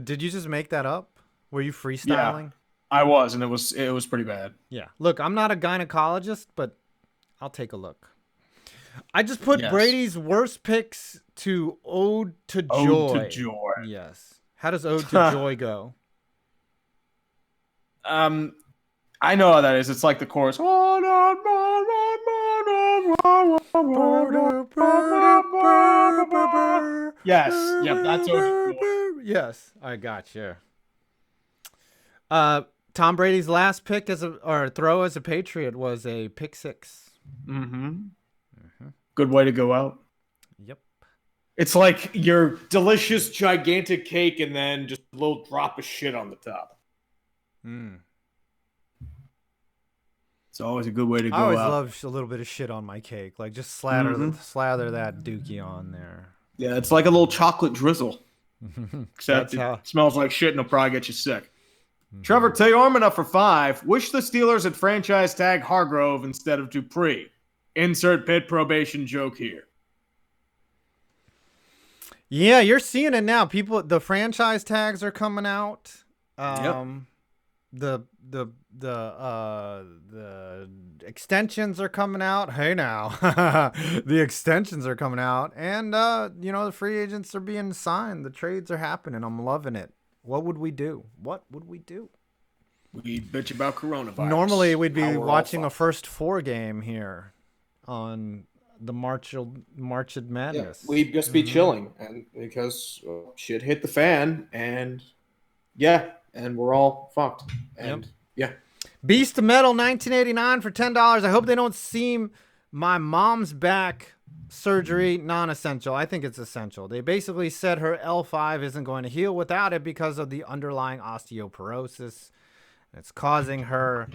Did you just make that up? Were you freestyling? Yeah, I was, and it was pretty bad. Yeah. Look, I'm not a gynecologist, but I'll take a look. I just put Brady's worst picks to Ode to Joy. Ode to Joy. Yes. How does Ode to Joy go? I know how that is. It's like the chorus. Yes. Yep, that's Ode to Joy. Yes, I got you. Tom Brady's last pick throw as a Patriot was a pick six. Good way to go out. Yep. It's like your delicious, gigantic cake and then just a little drop of shit on the top. It's always a good way to go out. I always love a little bit of shit on my cake. Like just slather that dookie on there. Yeah, it's like a little chocolate drizzle. Except it smells like shit and it'll probably get you sick. Trevor Tayorman up for 5. Wish the Steelers had franchise tag Hargrove instead of Dupree. Insert Pitt probation joke here. Yeah, you're seeing it now. The franchise tags are coming out. The extensions are coming out. Hey now, the extensions are coming out, and the free agents are being signed. The trades are happening. I'm loving it. What would we do? We bitch about coronavirus. Normally, we'd be watching a first 4 game here on the March of Madness. Yeah, we'd just be chilling, and because shit hit the fan, and we're all fucked. And Beast of Metal 1989 for $10. I hope they don't seem my mom's back surgery non-essential. I think it's essential. They basically said her L5 isn't going to heal without it because of the underlying osteoporosis. It's causing her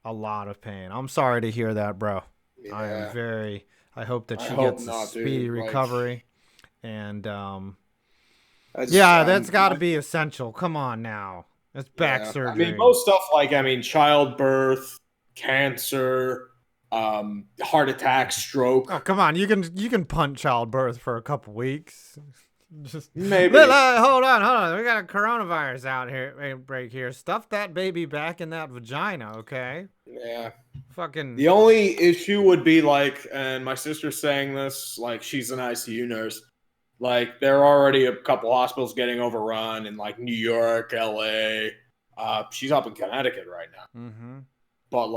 a lot of pain. I'm sorry to hear that, bro. Yeah. I hope that she gets a speedy recovery. And that's got to be essential. Come on now. It's back surgery. I mean, most stuff childbirth, cancer, heart attack, stroke. Oh, come on. You can punt childbirth for a couple weeks. Just maybe. Hold on. We got a coronavirus out here. Break here. Stuff that baby back in that vagina, okay? Yeah. Fucking. The only issue would be and my sister's saying this, she's an ICU nurse. There are already a couple hospitals getting overrun in New York, LA. She's up in Connecticut right now. Mm-hmm. But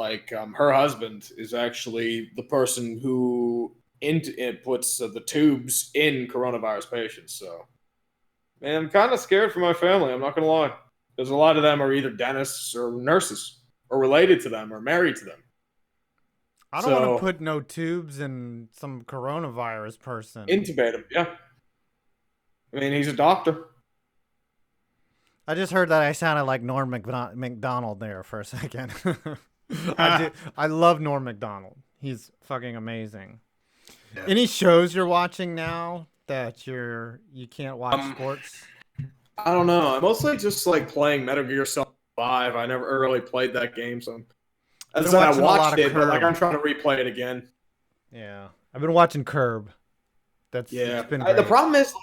her husband is actually the person who puts the tubes in coronavirus patients. So, man, I'm kind of scared for my family. I'm not gonna lie, because a lot of them are either dentists or nurses, or related to them, or married to them. I don't want to put no tubes in some coronavirus person. Intubate him, yeah. I mean, he's a doctor. I just heard that I sounded like Norm MacDonald there for a second. I love Norm MacDonald. He's fucking amazing. Yeah. Any shows you're watching now that you can't watch sports? I don't know. I'm mostly just playing Metal Gear Solid 5. I never really played that game, so I watched it, but I'm trying to replay it again. Yeah, I've been watching Curb. It's been great. The problem is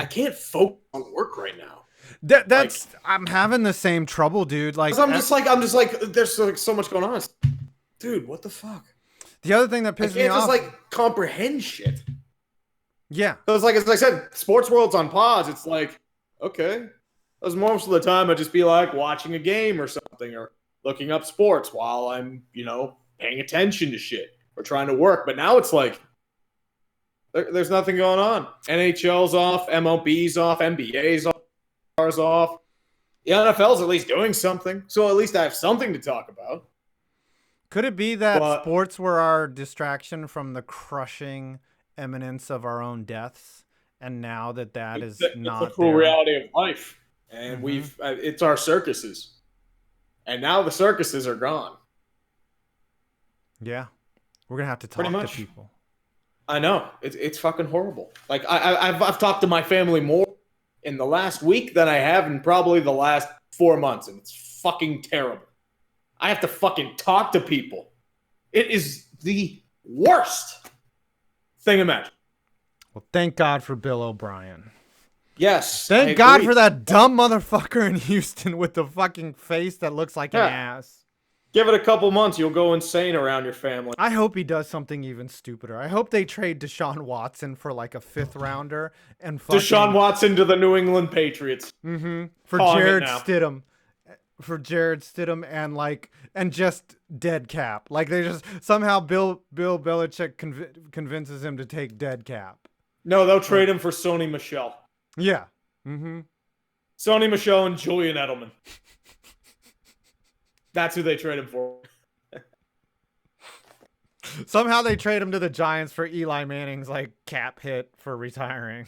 I can't focus on work right now. I'm having the same trouble, dude. I'm just like there's so much going on. Dude, what the fuck? The other thing that pisses me off, I can't just comprehend shit. Yeah. So it's like, as I said, sports world's on pause. It's like, okay. Because most of the time I'd just be like watching a game or something or looking up sports while I'm, paying attention to shit or trying to work. But now it's like, there's nothing going on. NHL's off, MLB's off, NBA's off. The NFL's at least doing something. So at least I have something to talk about. Could it be that sports were our distraction from the crushing imminence of our own deaths? And now that is not the cruel reality of life. And it's our circuses. And now the circuses are gone. Yeah. We're going to have to talk to people. I know. It's fucking horrible. Like, I've talked to my family more in the last week than I have in probably the last 4 months. And it's fucking terrible. I have to fucking talk to people. It is the worst thing imaginable. Well, thank God for Bill O'Brien. Yes. Thank God for that dumb motherfucker in Houston with the fucking face that looks like an ass. Give it a couple months, you'll go insane around your family. I hope he does something even stupider. I hope they trade Deshaun Watson for like a 5th rounder and Deshaun Watson to the New England Patriots. For Jared Stidham. For Jared Stidham and just dead cap. Like they just somehow Bill Belichick convinces him to take dead cap. No, they'll trade him for Sony Michel. Yeah. Sony Michel and Julian Edelman. That's who they trade him for. Somehow they trade him to the Giants for Eli Manning's cap hit for retiring.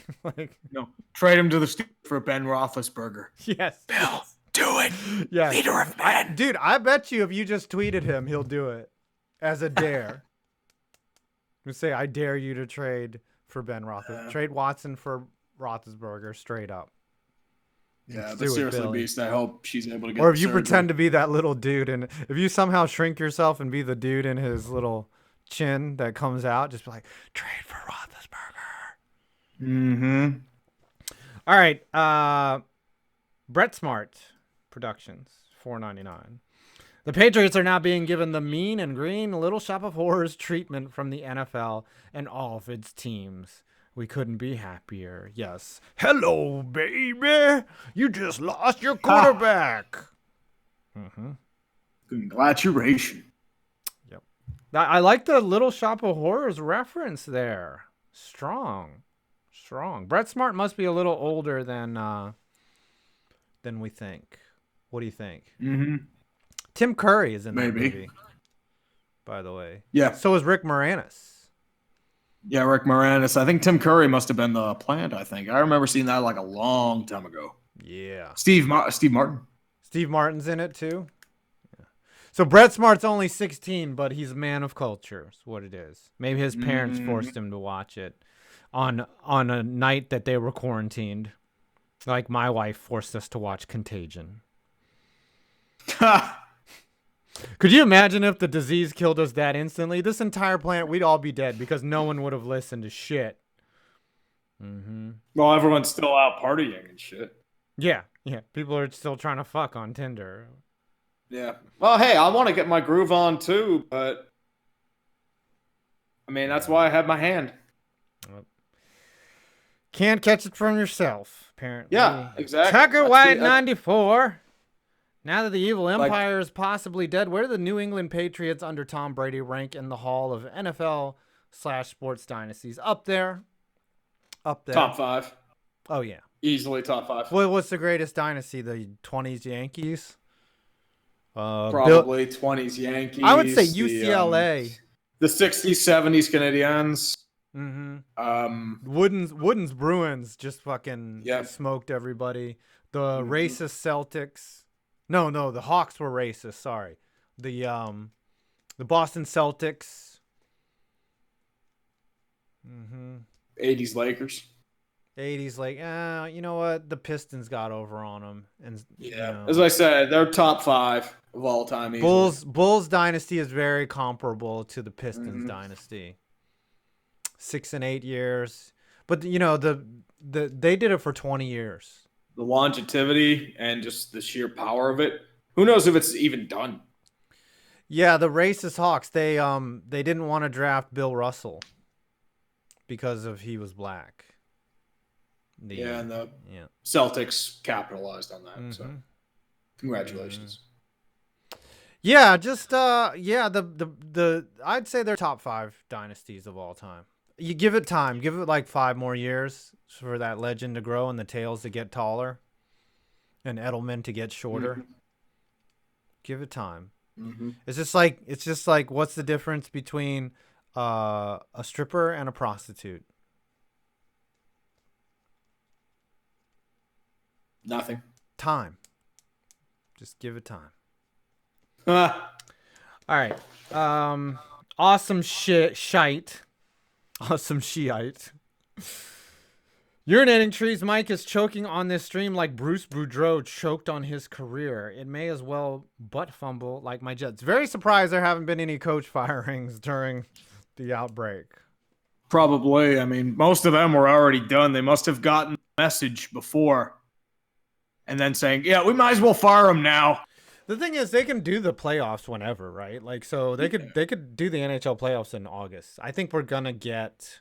No, trade him to the Steelers for Ben Roethlisberger. Yes, Bill, do it. Yeah, leader of men. Dude, I bet you if you just tweeted him, he'll do it as a dare. You say, "I dare you to trade for Ben Roethlisberger. Trade Watson for Roethlisberger straight up." Yeah, but seriously, Beast, I hope she's able to get. Or if you pretend to be that little dude, and if you somehow shrink yourself and be the dude in his little chin that comes out, just be like, trade for Roethlisberger. All right, Brett Smart Productions, $4.99. The Patriots are now being given the mean and green Little Shop of Horrors treatment from the NFL and all of its teams. We couldn't be happier. Yes. Hello, baby. You just lost your quarterback. Congratulations. Yep. I like the Little Shop of Horrors reference there. Strong. Brett Smart must be a little older than we think. What do you think? Tim Curry is in that movie, by the way. Yeah. So is Rick Moranis. Yeah, Rick Moranis. I think Tim Curry must have been the plant, I think. I remember seeing that a long time ago. Yeah. Steve Martin. Steve Martin's in it too. Yeah. So Brett Smart's only 16, but he's a man of culture. Is what it is. Maybe his parents forced him to watch it on a night that they were quarantined. Like my wife forced us to watch Contagion. Could you imagine if the disease killed us that instantly? This entire planet, we'd all be dead because no one would have listened to shit. Well, everyone's still out partying and shit. Yeah. People are still trying to fuck on Tinder. Yeah. Well, hey, I want to get my groove on too, but I mean, that's why I have my hand. Can't catch it from yourself, apparently. Yeah, exactly. Tucker White 94. Now that the evil empire is possibly dead, where do the New England Patriots under Tom Brady rank in the hall of NFL/sports dynasties? Up there. Top 5. Oh, yeah. Easily top 5. Well, what's the greatest dynasty? The 20s Yankees? Probably 20s Yankees. I would say UCLA. The 60s, 70s Canadiens. Wooden's Bruins just fucking smoked everybody. The racist Celtics. No, the Hawks were racist. Sorry, the Boston Celtics. 80s Lakers. 80s, you know what? The Pistons got over on them, and as I said, they're top 5 of all time. Easily. Bulls dynasty is very comparable to the Pistons dynasty. 6 and 8 years, but they did it for 20 years. The longevity and just the sheer power of it. Who knows if it's even done? Yeah, the racist Hawks. They didn't want to draft Bill Russell. because of he was black. And the Celtics capitalized on that. So congratulations. Yeah, just the I'd say they're top 5 dynasties of all time. You give it time, give it like 5 more years for that legend to grow and the tails to get taller and Edelman to get shorter. Give it time. It's just like what's the difference between a stripper and a prostitute? Nothing. Time. Just give it time. All right. Awesome shite. Awesome shiite. Urinating trees. Mike is choking on this stream like Bruce Boudreau choked on his career. It may as well butt fumble like my Jets. Very surprised there haven't been any coach firings during the outbreak. Probably. I mean, most of them were already done. They must have gotten the message before and then saying, yeah, we might as well fire them now. The thing is, they can do the playoffs whenever, right? Like, so they could do the NHL playoffs in August. I think we're gonna get.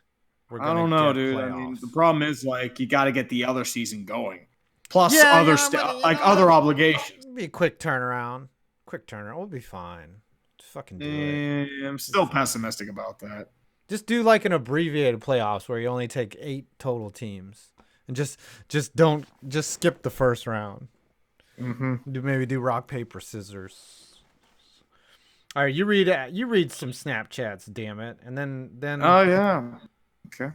I don't know, dude. Playoffs. I mean, the problem is like you got to get the other season going, plus other stuff, like other obligations. Be a quick turnaround. We'll be fine. Just fucking do it. I'm still pessimistic about that. Just do like an abbreviated playoffs where you only take 8 total teams, and just skip the first round. Maybe do rock paper scissors. All right, you read some Snapchats, damn it, and then. Oh yeah. Okay.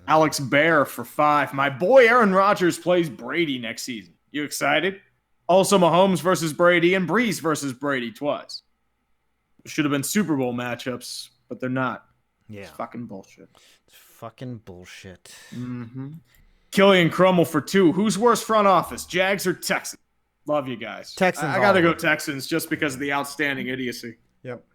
Alex Bear for 5. My boy Aaron Rodgers plays Brady next season. You excited? Also, Mahomes versus Brady and Breeze versus Brady twice. Should have been Super Bowl matchups, but they're not. Yeah. It's fucking bullshit. Killian Crummel for 2. Who's worse front office, Jags or Texans? Love you guys. Texans. I got to go Texans just because of the outstanding idiocy. Yep.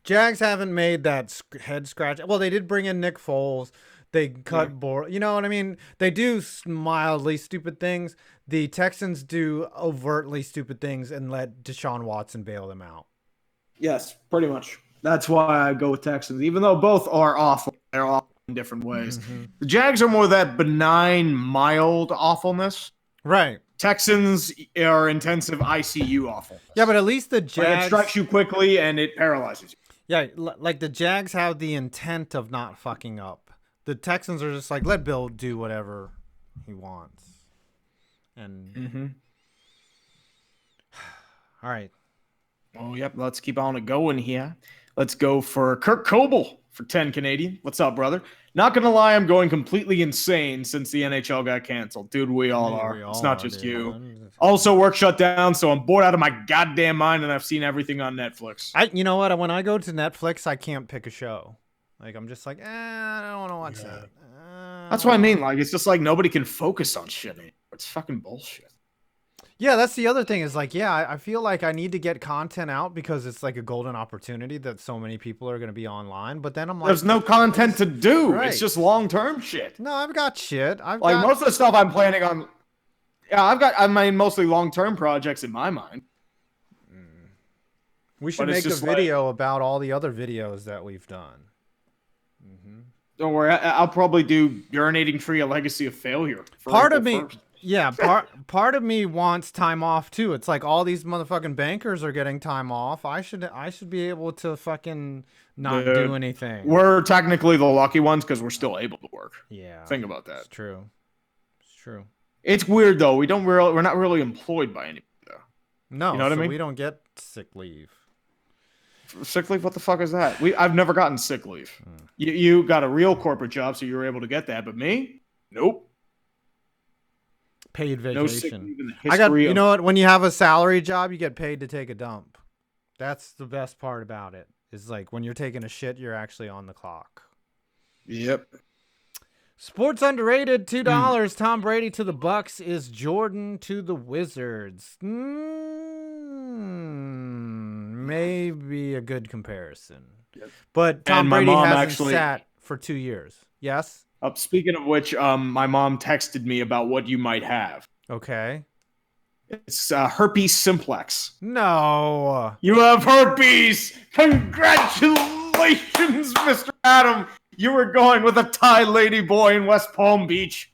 Jags haven't made that head scratch. Well, they did bring in Nick Foles. They cut You know what I mean? They do mildly stupid things. The Texans do overtly stupid things and let Deshaun Watson bail them out. Yes, pretty much. That's why I go with Texans, even though both are awful. They're awful in different ways. The Jags are more that benign, mild awfulness. Right. Texans are intensive ICU awfulness. Yeah, but at least the Jags... It strikes you quickly and it paralyzes you. Yeah, like the Jags have the intent of not fucking up. The Texans are just like, let Bill do whatever he wants. And all right. Oh, yep. Let's keep on it going here. Let's go for Kirk Coble for 10 Canadian. What's up, brother? Not going to lie, I'm going completely insane since the NHL got canceled. Dude, we all are. It's not just you. Also, work shut down, so I'm bored out of my goddamn mind, and I've seen everything on Netflix. You know what? When I go to Netflix, I can't pick a show. Like, I'm just like, I don't want to watch that. That's what I mean. Like, it's just like nobody can focus on shit anymore. It's fucking bullshit. Yeah, that's the other thing is like, I feel like I need to get content out because it's like a golden opportunity that so many people are going to be online. But then I'm like, there's no content to do. Right. It's just long-term shit. No, I've got shit. Most of the stuff I'm planning on. Yeah, I mean, mostly long-term projects in my mind. We should make a video about all the other videos that we've done. Don't worry, I'll probably do Urinating Tree, A Legacy of Failure. Part of me, part of me wants time off too. It's like all these motherfucking bankers are getting time off. I should be able to fucking not do anything. We're technically the lucky ones because we're still able to work. Yeah, think about that. It's true. It's weird though. We're not really employed by anybody though. No, you know what I mean? We don't get sick leave. Sick leave? What the fuck is that? I've never gotten sick leave. You got a real corporate job, so you were able to get that, but me? Nope. Paid vacation. No sick leave in the history you know what? When you have a salary job, you get paid to take a dump. That's the best part about it. Is like when you're taking a shit, you're actually on the clock. Yep. Sports underrated, $2. Tom Brady to the Bucks is Jordan to the Wizards. Maybe a good comparison. Yep. But Tom Brady hasn't sat for 2 years. Yes? Speaking of which, my mom texted me about what you might have. Okay. It's herpes simplex. No. You have herpes! Congratulations, Mr. Adam! You were going with a Thai lady boy in West Palm Beach.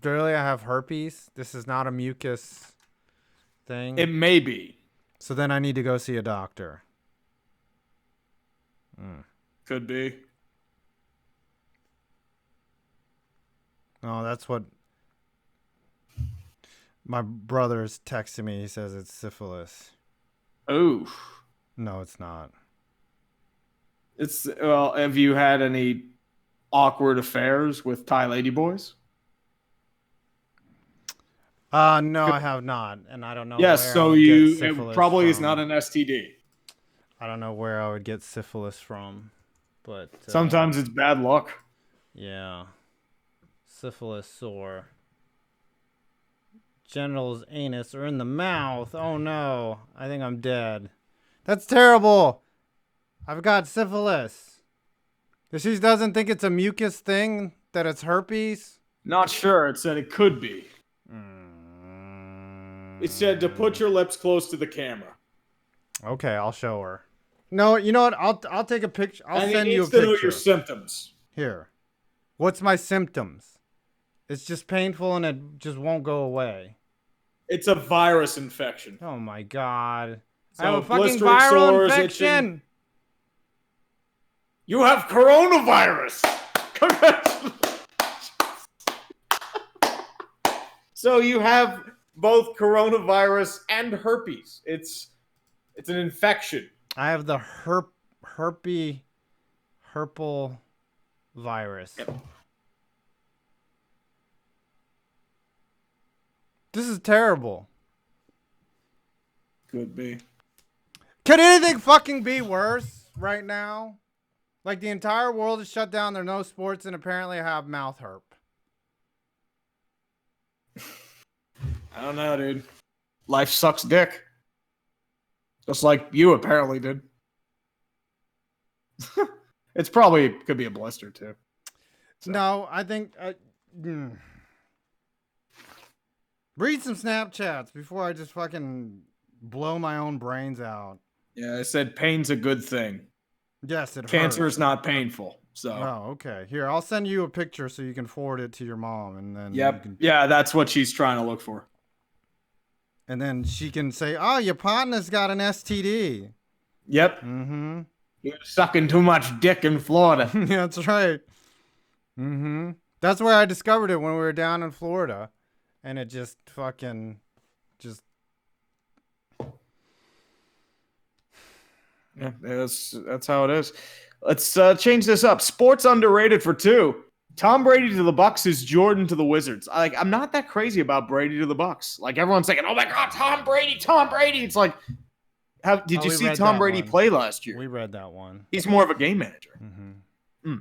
Really, I have herpes? This is not a mucus thing? It may be. So then I need to go see a doctor. Could be. Oh, that's what my brother is texting me. He says it's syphilis. Ooh. No, it's not. Well, have you had any awkward affairs with Thai lady boys? No, I have not, and I don't know. Yes, where I so would get it syphilis probably is from. not an STD. I don't know where I would get syphilis from, but Sometimes it's bad luck. yeah, syphilis or genitals, anus, or in the mouth. Oh no, I think I'm dead. That's terrible. I've got syphilis. She doesn't think it's a mucus thing, that it's herpes. Not sure. It said it could be. It said to put your lips close to the camera. Okay, I'll show her. No, you know what? I'll take a picture. I'll And send it you a needs to know picture. your symptoms. Here. What's my symptoms? It's just painful and it just won't go away. It's a virus infection. Oh my god. So I have a fucking blistering viral sores, infection. itching. You have coronavirus. Congratulations. So you have both coronavirus and herpes. It's an infection. I have the herpal virus. Yep. This is terrible. Could be. Could anything fucking be worse right now? Like the entire world is shut down, there are no sports, and apparently I have mouth herp. I don't know, dude. Life sucks dick. Just like you apparently did. It's probably could be a blister too. So. No, I think read some Snapchats before I just fucking blow my own brains out. Yeah, I said pain's a good thing. Yes, it Cancer hurts. is not painful. So. Oh, okay. Here, I'll send you a picture so you can forward it to your mom, and then Yep. you can, Yeah, that's what she's trying to look for. and then she can say, "Oh, your partner's got an STD." Yep. Mm-hmm. You're sucking too much dick in Florida. Yeah, that's right. Mm-hmm. That's where I discovered it when we were down in Florida, and it just fucking just. Yeah, that's how it is. Let's change this up. Sports underrated for 2. Tom Brady to the Bucks is Jordan to the Wizards. I'm not that crazy about Brady to the Bucks. Like everyone's saying, "Oh my God, Tom Brady, Tom Brady!" It's like, did you see Tom Brady play last year? We read that one. He's more of a game manager. Mm-hmm.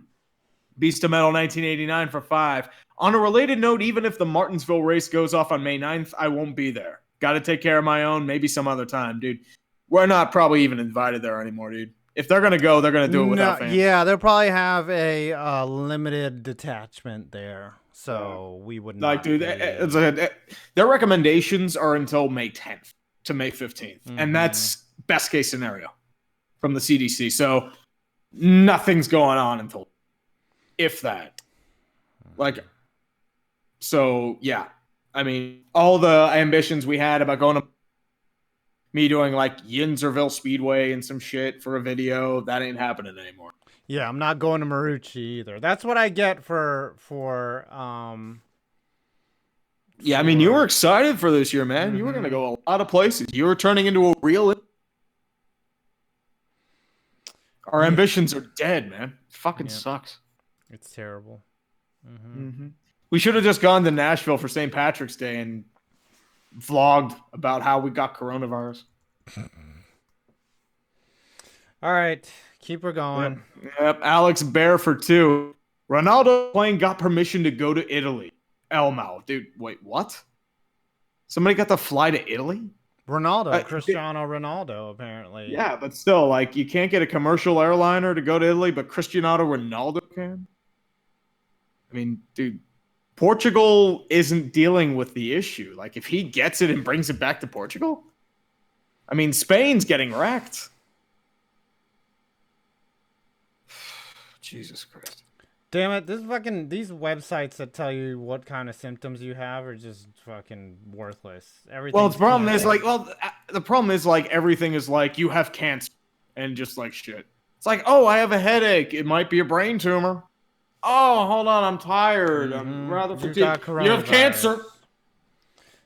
Beast of Metal 1989 for 5. On a related note, even if the Martinsville race goes off on May 9th, I won't be there. Got to take care of my own. Maybe some other time, dude. We're not probably even invited there anymore, dude. If they're gonna go, they're gonna do it without fans. Yeah, they'll probably have a limited detachment there, so we would not. Like, dude, their recommendations are until May 10th to May 15th, and that's best case scenario from the CDC. So nothing's going on until, if that. Like, so yeah. I mean, all the ambitions we had about going to me doing like Yinzerville Speedway and some shit for a video, that ain't happening anymore. Yeah, I'm not going to Marucci either. That's what I get for Yeah, I mean, you were excited for this year, man. You were gonna go a lot of places. You were turning into a real. Our ambitions are dead, man. It fucking sucks. It's terrible. We should have just gone to Nashville for St. Patrick's Day and vlogged about how we got coronavirus. All right, keep her going. Yep. Alex Bear for 2. Ronaldo playing got permission to go to Italy. Elmo, dude. Wait, what? Somebody got to fly to Italy? Ronaldo, Cristiano Ronaldo, apparently. Yeah, but still, like, you can't get a commercial airliner to go to Italy, but Cristiano Ronaldo can? I mean, dude, Portugal isn't dealing with the issue. Like, if he gets it and brings it back to Portugal, I mean, Spain's getting wrecked. Jesus Christ. Damn it! These websites that tell you what kind of symptoms you have are just fucking worthless. Everything. Well, the problem is everything is like you have cancer and just like shit. It's like, oh, I have a headache. It might be a brain tumor. Oh, hold on, I'm tired. I'm rather fatigued. You have cancer.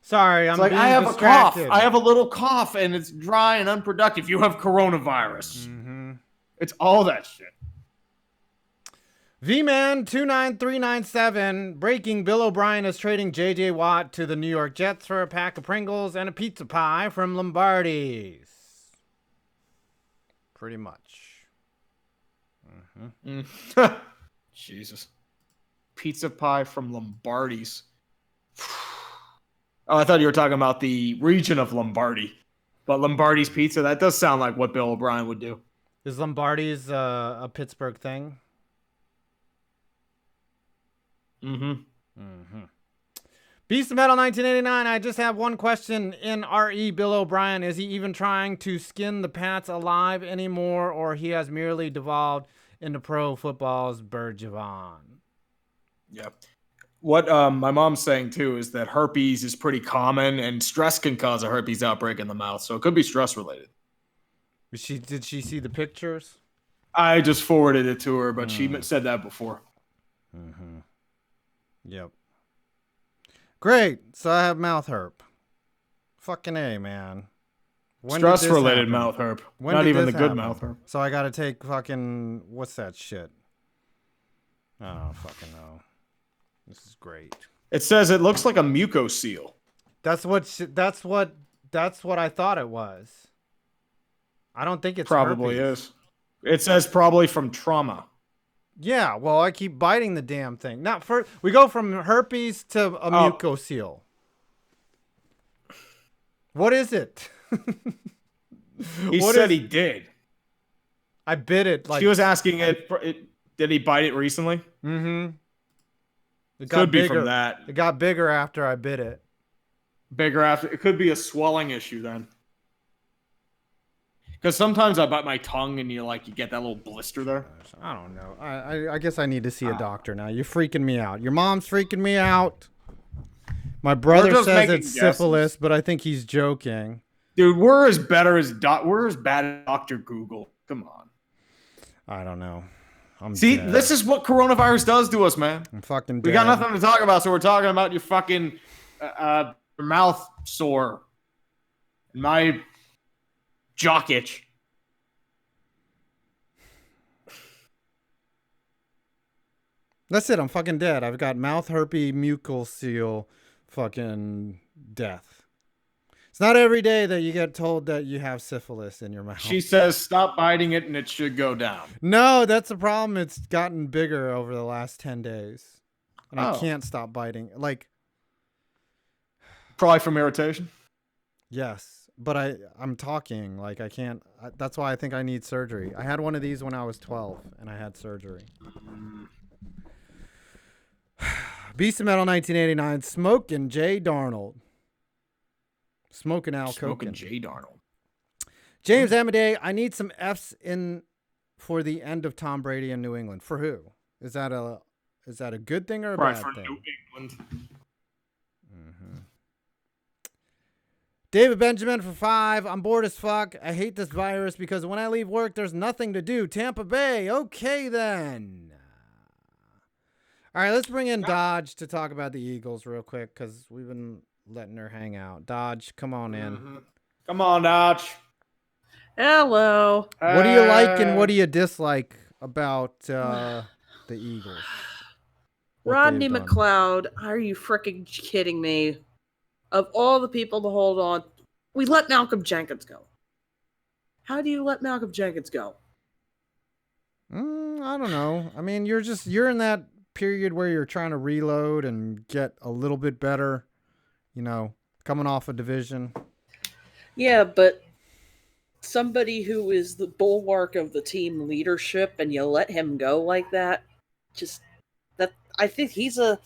Sorry, I'm like, being I have distracted. a cough. I have a little cough, and it's dry and unproductive. You have coronavirus. Mm-hmm. It's all that shit. V-Man 29397 breaking: Bill O'Brien is trading J.J. Watt to the New York Jets for a pack of Pringles and a pizza pie from Lombardi's. Pretty much. Mm-hmm. Jesus. Pizza pie from Lombardi's. Oh, I thought you were talking about the region of Lombardy. But Lombardi's Pizza, that does sound like what Bill O'Brien would do. Is Lombardi's a Pittsburgh thing? Beast of Metal 1989. I just have one question. In RE, Bill O'Brien, is he even trying to skin the Pats alive anymore, or he has merely devolved into pro football's Bergevin? Yeah. What my mom's saying too is that herpes is pretty common, and stress can cause a herpes outbreak in the mouth, so it could be stress related. Did she see the pictures? I just forwarded it to her, but she said that before. Yep. Great. So I have mouth herp. Fucking A, man. Stress related mouth herp. Not even the good mouth herp. So I gotta take fucking, what's that shit? I don't fucking know. This is great. It says it looks like a mucosal. That's what I thought it was. I don't think it's probably herpes. Is. It says probably from trauma. Yeah, well, I keep biting the damn thing. We go from herpes to a mucosal. What is it? He said he did. I bit it. She was asking did he bite it recently? Mm-hmm. It could be from that. It got bigger after I bit it. Bigger after. It could be a swelling issue then. Because sometimes I bite my tongue and you get that little blister there. I don't know. I guess I need to see a doctor now. You're freaking me out. Your mom's freaking me out. My brother says it's syphilis, but I think he's joking. Dude, we're as bad as Dr. Google. Come on. I don't know. This is what coronavirus does to us, man. I'm fucking dead. We got nothing to talk about, so we're talking about your fucking mouth sore. My jock itch. That's it. I'm fucking dead. I've got mouth herpes mucosal fucking death. It's not every day that you get told that you have syphilis in your mouth. She says stop biting it and it should go down. No, that's the problem. It's gotten bigger over the last 10 days. And I can't stop biting. Probably from irritation? Yes. But I'm talking. I can't. That's why I think I need surgery. I had one of these when I was 12 and I had surgery. Beast of Metal 1989. Smoking Jay Darnold. Smoking Al Koken. Smoking Jay Darnold. James Amadei, I need some F's in for the end of Tom Brady in New England. For who? Is that a good thing or a bad thing? New England. David Benjamin for 5. I'm bored as fuck. I hate this virus because when I leave work, there's nothing to do. Tampa Bay. Okay, then. All right, let's bring in Dodge to talk about the Eagles real quick because we've been letting her hang out. Dodge, come on in. Come on, Dodge. Hello. What do you like and what do you dislike about the Eagles? Rodney McLeod, are you freaking kidding me? Of all the people to hold on, we let Malcolm Jenkins go. How do you let Malcolm Jenkins go? I don't know. I mean, you're in that period where you're trying to reload and get a little bit better, coming off a division. Yeah, but somebody who is the bulwark of the team leadership and you let him go like that, I think he's a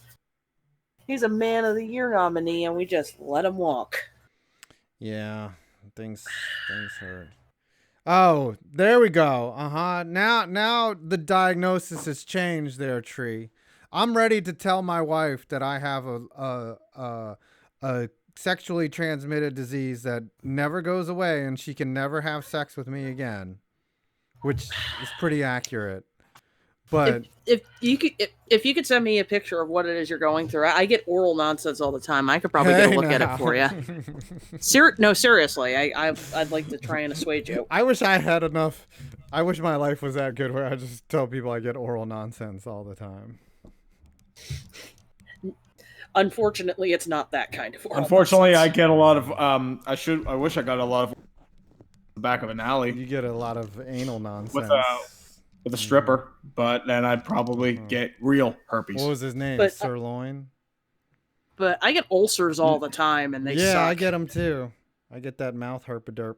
Man of the Year nominee, and we just let him walk. Yeah, things hurt. Oh, there we go. Now the diagnosis has changed there, Tree. I'm ready to tell my wife that I have a sexually transmitted disease that never goes away and she can never have sex with me again, which is pretty accurate. But if you could send me a picture of what it is you're going through, I get oral nonsense all the time. I could probably get a look at it for you. No, seriously, I'd like to try and assuage you. I wish I had enough. I wish my life was that good where I just tell people I get oral nonsense all the time. Unfortunately, it's not that kind of oral Unfortunately, nonsense. I get a lot of. I wish I got a lot of the back of an alley. You get a lot of anal nonsense with a stripper, but then I'd probably get real herpes. What was his name? But- Sirloin. But I get ulcers all the time, and they suck. I get them too. I get that mouth herpaderp.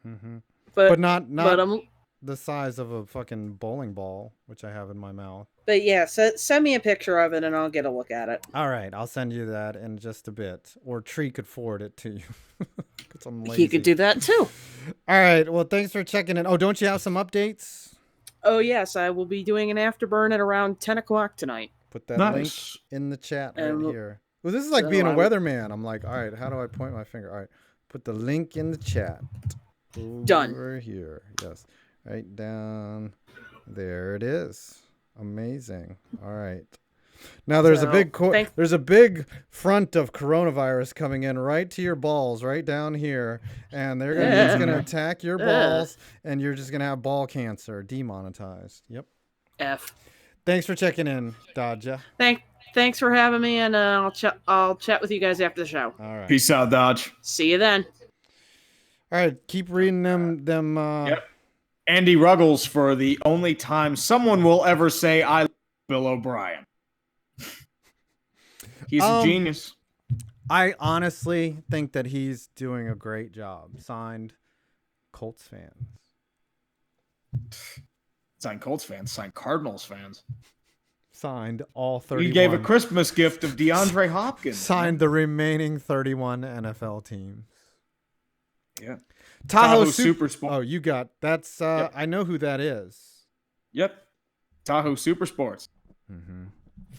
Mm-hmm. But not I'm, the size of a fucking bowling ball, which I have in my mouth. But yeah, send me a picture of it, and I'll get a look at it. All right, I'll send you that in just a bit, or Tree could forward it to you. 'Cause I'm lazy. He could do that too. All right, well, thanks for checking in. Oh, don't you have some updates? Oh yes, I will be doing an afterburn at around 10 o'clock tonight. Put that Nice. link in the chat right And- here. Well, this is like so being a I- weatherman. I'm like, all right, how do I point my finger? All right, put the link in the chat. Done. Over here, yes, right down there. It is. Amazing. All right. Now there's So, a big thank- there's a big front of coronavirus coming in right to your balls, right down here, and they're gonna it's gonna attack your balls, and you're just gonna have ball cancer, demonetized. Yep. F. Thanks for checking in, Dodja. Thanks for having me, and I'll chat with you guys after the show. All right. Peace out, Dodge. See you then. All right. Keep reading them. Yep. Andy Ruggles for the only time someone will ever say I love Bill O'Brien. He's a genius. I honestly think that he's doing a great job. Signed, Colts fans. Signed Colts fans, signed Cardinals fans. Signed all 31. He gave a Christmas gift of DeAndre Hopkins. Signed the remaining 31 NFL teams. Yeah. Tahoe Super Sports. Oh, you got that's. Yep. I know who that is. Yep. Tahoe Super Sports. Mm-hmm.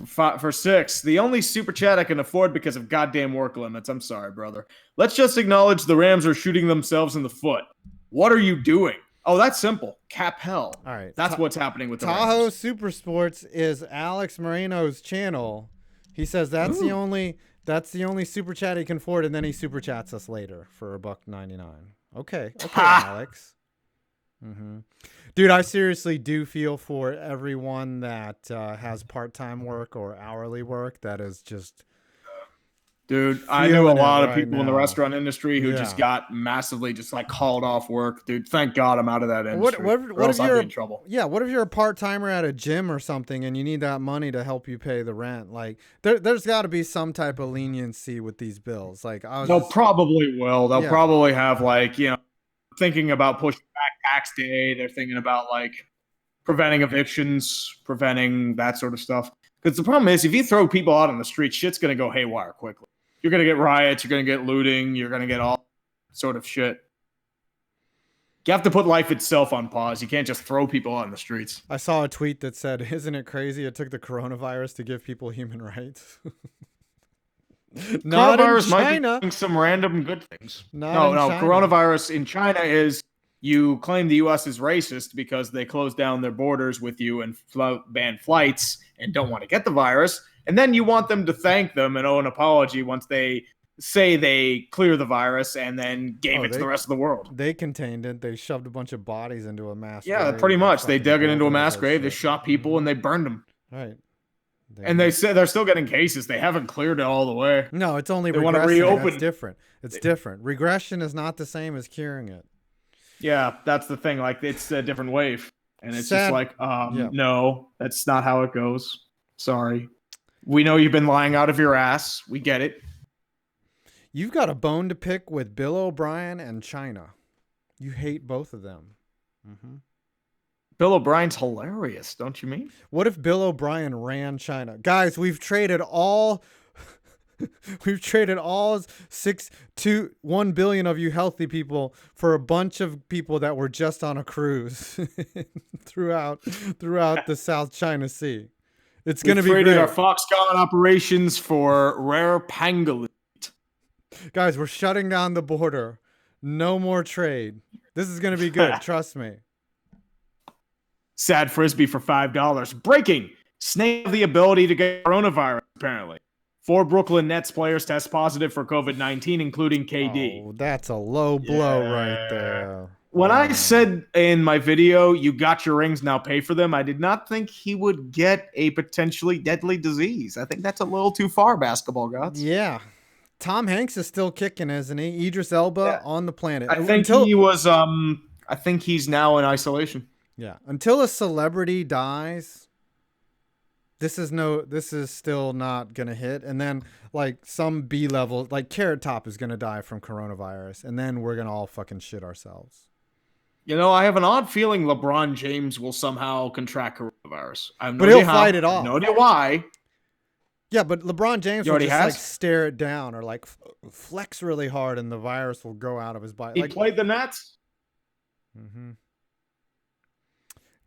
For 6, the only super chat I can afford because of goddamn work limits. I'm sorry, brother. Let's just acknowledge the Rams are shooting themselves in the foot. What are you doing? Oh, that's simple. Cap hell. All right. That's what's happening with the Tahoe Rams. Super Sports is Alex Moreno's channel. He says that's the only super chat he can afford, and then he super chats us later for $1.99. Okay, Alex. Mm-hmm. Dude, I seriously do feel for everyone that has part-time work or hourly work that is just. Dude, I know a lot of right people in the now. restaurant industry who Yeah. just got massively just like called off work. Dude, thank God I'm out of that industry. What or else if I'd you're be in trouble. Yeah, what if you're a part-timer at a gym or something and you need that money to help you pay the rent? Like there's got to be some type of leniency with these bills. Like They'll probably will. They'll Yeah. probably have like, thinking about pushing back tax day. They're thinking about like preventing evictions, preventing that sort of stuff. Because the problem is if you throw people out on the street, shit's going to go haywire quickly. You're going to get riots. You're going to get looting. You're going to get all sort of shit. You have to put life itself on pause. You can't just throw people out on the streets. I saw a tweet that said, "Isn't it crazy it took the coronavirus to give people human rights?" Not in Coronavirus might be China. doing some random good things. Not in No. China. Coronavirus in China is you claim the U.S. is racist because they close down their borders with you and ban flights and don't want to get the virus. And then you want them to thank them and owe an apology once they say they clear the virus and then gave it to the rest of the world. They contained it. They shoved a bunch of bodies into a mass Yeah, grave pretty and much. They fucking dug it into a bulldozed mass that grave. They shit. shot people and they burned them. Right. And they said they're still getting cases. They haven't cleared it all the way. No, it's only They wanna regression. reopen- That's different. It's different. Regression is not the same as curing it. Yeah, that's the thing. Like, it's a different wave. And it's Sad- just like, yeah. no, that's not how it goes. Sorry. We know you've been lying out of your ass. We get it. You've got a bone to pick with Bill O'Brien and China. You hate both of them. Mm-hmm. Bill O'Brien's hilarious, don't you mean? What if Bill O'Brien ran China? Guys, we've traded all We've traded all 1 billion of you healthy people for a bunch of people that were just on a cruise throughout the South China Sea. It's going to be great. Traded our Foxconn operations for rare pangolin. Guys, we're shutting down the border. No more trade. This is going to be good. Trust me. Sad frisbee for $5. Breaking. Snake have the ability to get coronavirus, apparently. 4 Brooklyn Nets players test positive for COVID-19, including KD. Oh, that's a low blow right there. When I said in my video, you got your rings, now pay for them, I did not think he would get a potentially deadly disease. I think that's a little too far, basketball gods. Yeah. Tom Hanks is still kicking, isn't he? Idris Elba on the planet. I think he was, I think he's now in isolation. Yeah. Until a celebrity dies, this is still not going to hit. And then like some B level, like Carrot Top is going to die from coronavirus. And then we're going to all fucking shit ourselves. You know, I have an odd feeling LeBron James will somehow contract coronavirus. I have no but idea he'll fight it off. No idea why. Yeah, but LeBron James will just like stare it down or like flex really hard and the virus will go out of his body. He played the Nets. Mm-hmm.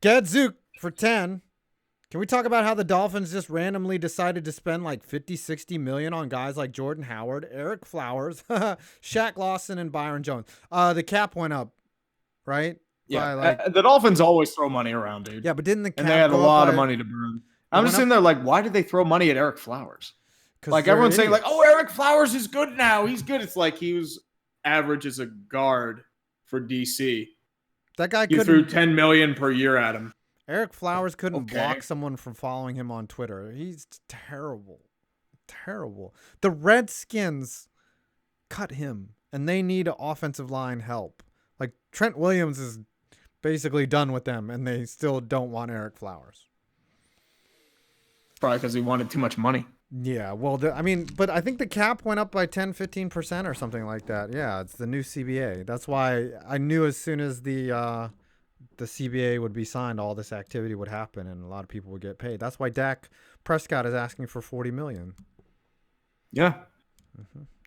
Gadzuk for 10. Can we talk about how the Dolphins just randomly decided to spend like 50, 60 million on guys like Jordan Howard, Eric Flowers, Shaq Lawson, and Byron Jones? The cap went up, right? Yeah, the Dolphins always throw money around, dude. Yeah, but didn't the cap and they had a go lot up of money to burn. I'm just sitting there like, why did they throw money at Eric Flowers? Like everyone's saying, like, oh, Eric Flowers is good now. He's good. It's like he was average as a guard for DC. That guy threw $10 million per year at him. Eric Flowers couldn't block someone from following him on Twitter. He's terrible. Terrible. The Redskins cut him, and they need offensive line help. Like, Trent Williams is basically done with them, and they still don't want Eric Flowers. Probably because he wanted too much money. Yeah, well, but I think the cap went up by 10, 15% or something like that. Yeah, it's the new CBA. That's why I knew as soon as the CBA would be signed, all this activity would happen and a lot of people would get paid. That's why Dak Prescott is asking for $40 million. Yeah.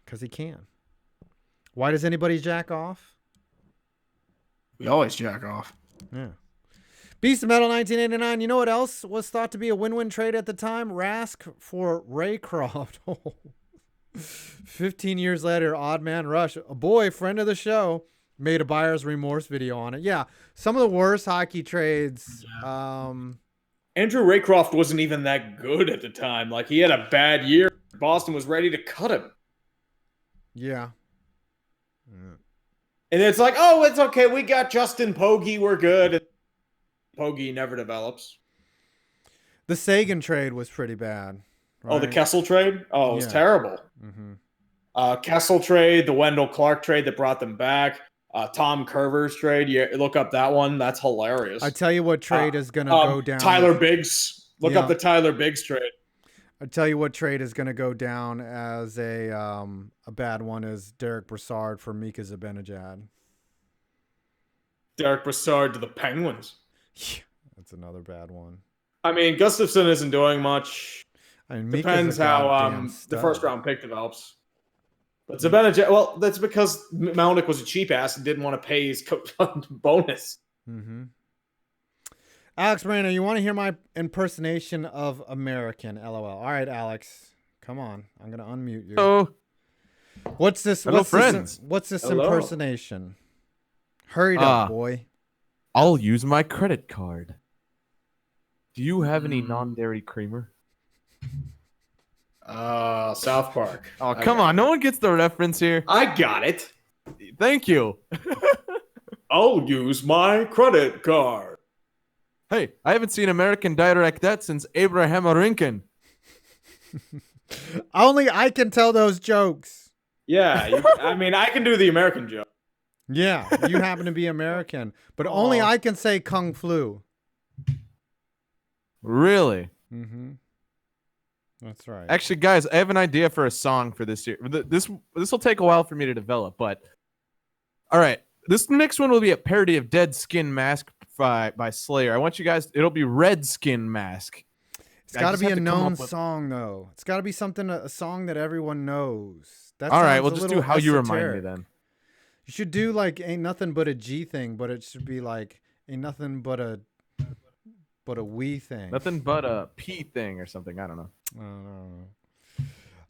Because he can. Why does anybody jack off? We always jack off. Yeah. Beast of Metal 1989. You know what else was thought to be a win-win trade at the time? Rask for Raycroft. 15 years later, Odd Man Rush, a boy, friend of the show, made a buyer's remorse video on it. Yeah, some of the worst hockey trades. Yeah. Andrew Raycroft wasn't even that good at the time. Like, he had a bad year. Boston was ready to cut him. Yeah. And it's like, oh, it's okay. We got Justin Pogge. We're good. And Pogge never develops. The Sagan trade was pretty bad. Right? Oh, the Kessel trade? Oh, it was terrible. Kessel trade, the Wendell Clark trade that brought them back. Tom Curver's trade. Yeah, look up that one. That's hilarious. I tell you what trade is going to go down. Tyler Biggs. Look up the Tyler Biggs trade. I tell you what trade is going to go down as a bad one is Derek Brassard for Mika Zibanejad. Derek Brassard to the Penguins. Yeah, that's another bad one. I mean, Gustafsson isn't doing much. I mean, depends how the first round pick develops. But Zibanejad, well, that's because Melnick was a cheap ass and didn't want to pay his bonus. Alex Moreno, you want to hear my impersonation of American? LOL. All right, Alex, come on. I'm gonna unmute you. Oh, what's this? Hello, friends. What's this impersonation? Hurry up, boy. I'll use my credit card. Do you have any non-dairy creamer? South Park. Oh, come on. No one gets the reference here. I got it. Thank you. I'll use my credit card. Hey, I haven't seen American Dieter like that since Abraham Lincoln. Only I can tell those jokes. Yeah, I mean, I can do the American joke. Yeah, you happen to be American, but only I can say Kung Flu. Really? That's right. Actually, guys, I have an idea for a song for this year. This will take a while for me to develop, but all right. This next one will be a parody of Dead Skin Mask by Slayer. I want you guys, it'll be Red Skin Mask. It's got to be a known song, though. It's got to be a song that everyone knows. That all right, sounds we'll a just little do how you remind me esoteric. then. You should do like Ain't Nothing But a G thing, but it should be like Ain't Nothing But a we thing. Nothing but a P thing or something. I don't know.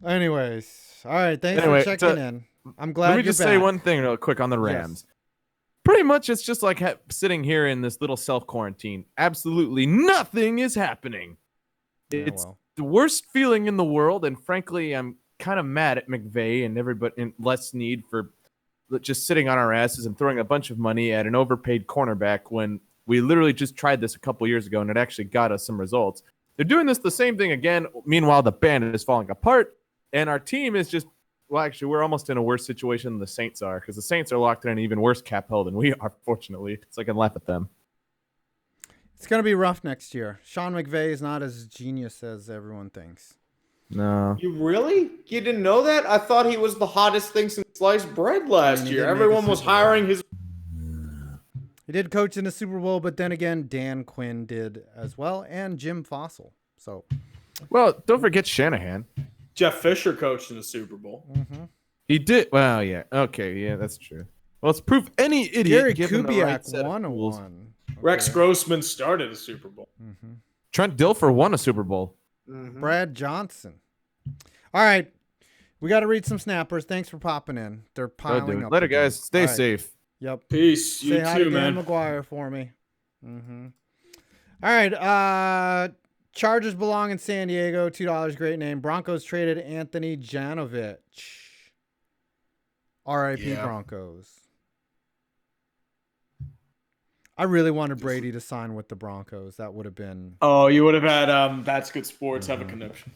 Anyways, all right. Thanks for checking in. I'm glad. Let me just say one thing real quick on the Rams. Yes. Pretty much, it's just like sitting here in this little self-quarantine. Absolutely nothing is happening. It's the worst feeling in the world, and frankly, I'm kind of mad at McVay and everybody in Les Snead for just sitting on our asses and throwing a bunch of money at an overpaid cornerback when we literally just tried this a couple years ago and it actually got us some results. They're doing this the same thing again. Meanwhile, the band is falling apart, and our team is just. Well, actually, we're almost in a worse situation than the Saints are because the Saints are locked in an even worse cap hole than we are, fortunately. So I can laugh at them. It's going to be rough next year. Sean McVay is not as genius as everyone thinks. No. You really? You didn't know that? I thought he was the hottest thing since sliced bread last year. Everyone was hiring his... He did coach in the Super Bowl, but then again, Dan Quinn did as well, and Jim Fossil. So, well, don't forget Shanahan. Jeff Fisher coached in the Super Bowl. Mm-hmm. He did. Well, yeah. Okay, yeah, that's true. Well, it's proof any idiot given the right set of rules. Okay. Rex Grossman started a Super Bowl. Mm-hmm. Trent Dilfer won a Super Bowl. Mm-hmm. Brad Johnson. All right. We got to read some snappers. Thanks for popping in. They're piling up. Later, guys. Stay safe. Yep. Peace. Say hi to man. Dan McGuire for me. Mm-hmm. All right. Chargers belong in San Diego. $2. Great name. Broncos traded Anthony Janovich. R.I.P. Broncos. I really wanted Brady to sign with the Broncos. That would have been... Oh, you would have had That's Good Sports have a connection.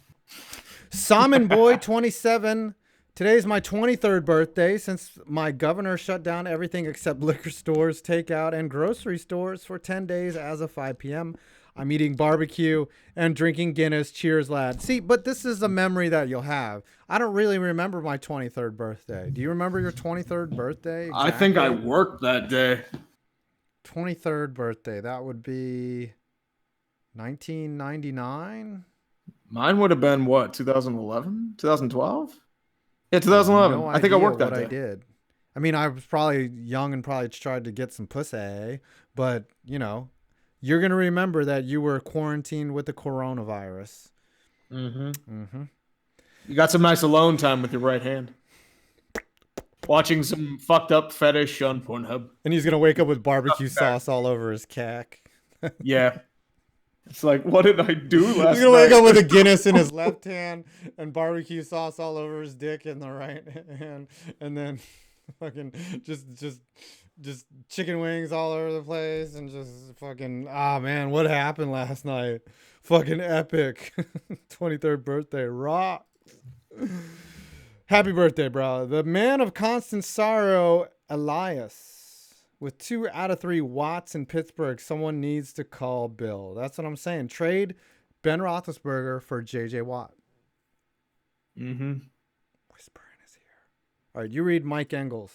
Salmon Boy 27. Today's my 23rd birthday since my governor shut down everything except liquor stores, takeout, and grocery stores for 10 days as of 5 p.m. I'm eating barbecue and drinking Guinness. Cheers, lad. See, but this is a memory that you'll have. I don't really remember my 23rd birthday. Do you remember your 23rd birthday? Exactly? I think I worked that day. 23rd birthday. That would be 1999? Mine would have been, what, 2011? 2012? Yeah, 2011. No I think I worked that what day. I did. I mean, I was probably young and probably tried to get some pussy, but, you know. You're going to remember that you were quarantined with the coronavirus. Mm-hmm. Mm-hmm. You got some nice alone time with your right hand. Watching some fucked up fetish on Pornhub. And he's going to wake up with barbecue sauce all over his cack. Yeah. It's like, what did I do last night? He's going to wake up with a Guinness in his left hand and barbecue sauce all over his dick in the right hand. And then fucking just chicken wings all over the place and just fucking, man, what happened last night? Fucking epic. 23rd birthday, rock. Happy birthday, bro. The man of constant sorrow, Elias. With 2 out of 3 Watts in Pittsburgh, someone needs to call Bill. That's what I'm saying. Trade Ben Roethlisberger for J.J. Watt. Mm-hmm. Whisper in his ear. All right, you read Mike Engels.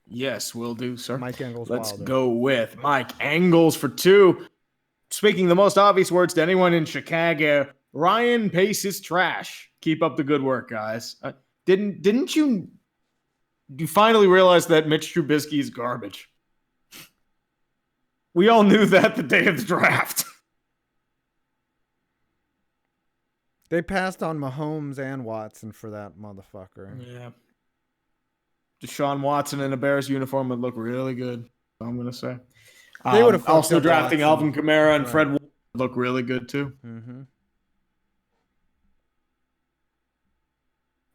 Yes, will do, sir. Mike Engels. Let's Wilder. go with Mike Engels for 2. Speaking the most obvious words to anyone in Chicago, Ryan Pace is trash. Keep up the good work, guys. Didn't you finally realize that Mitch Trubisky is garbage? We all knew that the day of the draft. They passed on Mahomes and Watson for that motherfucker. Yeah. Deshaun Watson in a Bears uniform would look really good. I'm going to say. They would have also drafting Watson. Alvin Kamara and Fred would look really good too. Mm-hmm.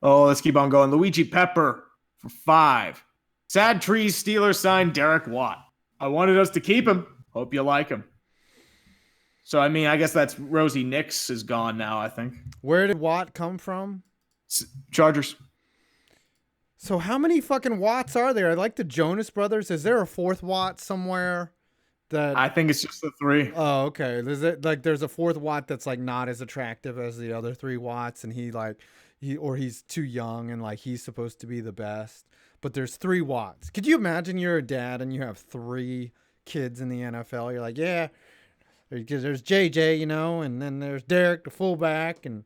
Oh, let's keep on going. Luigi Pepper for 5. Sad Trees Steelers signed Derek Watt. I wanted us to keep him. Hope you like him. So, I mean, I guess that's Rosie Nix is gone now, I think. Where did Watt come from? Chargers. So how many fucking Watts are there? Like the Jonas Brothers, is there a 4th Watt somewhere? That I think it's just the 3. Oh, okay. There's a 4th Watt that's like not as attractive as the other 3 Watts, and he's too young and like he's supposed to be the best. But there's 3 Watts. Could you imagine you're a dad and you have 3 kids in the NFL? You're like, yeah, Because there's JJ, and then there's Derek, the fullback, and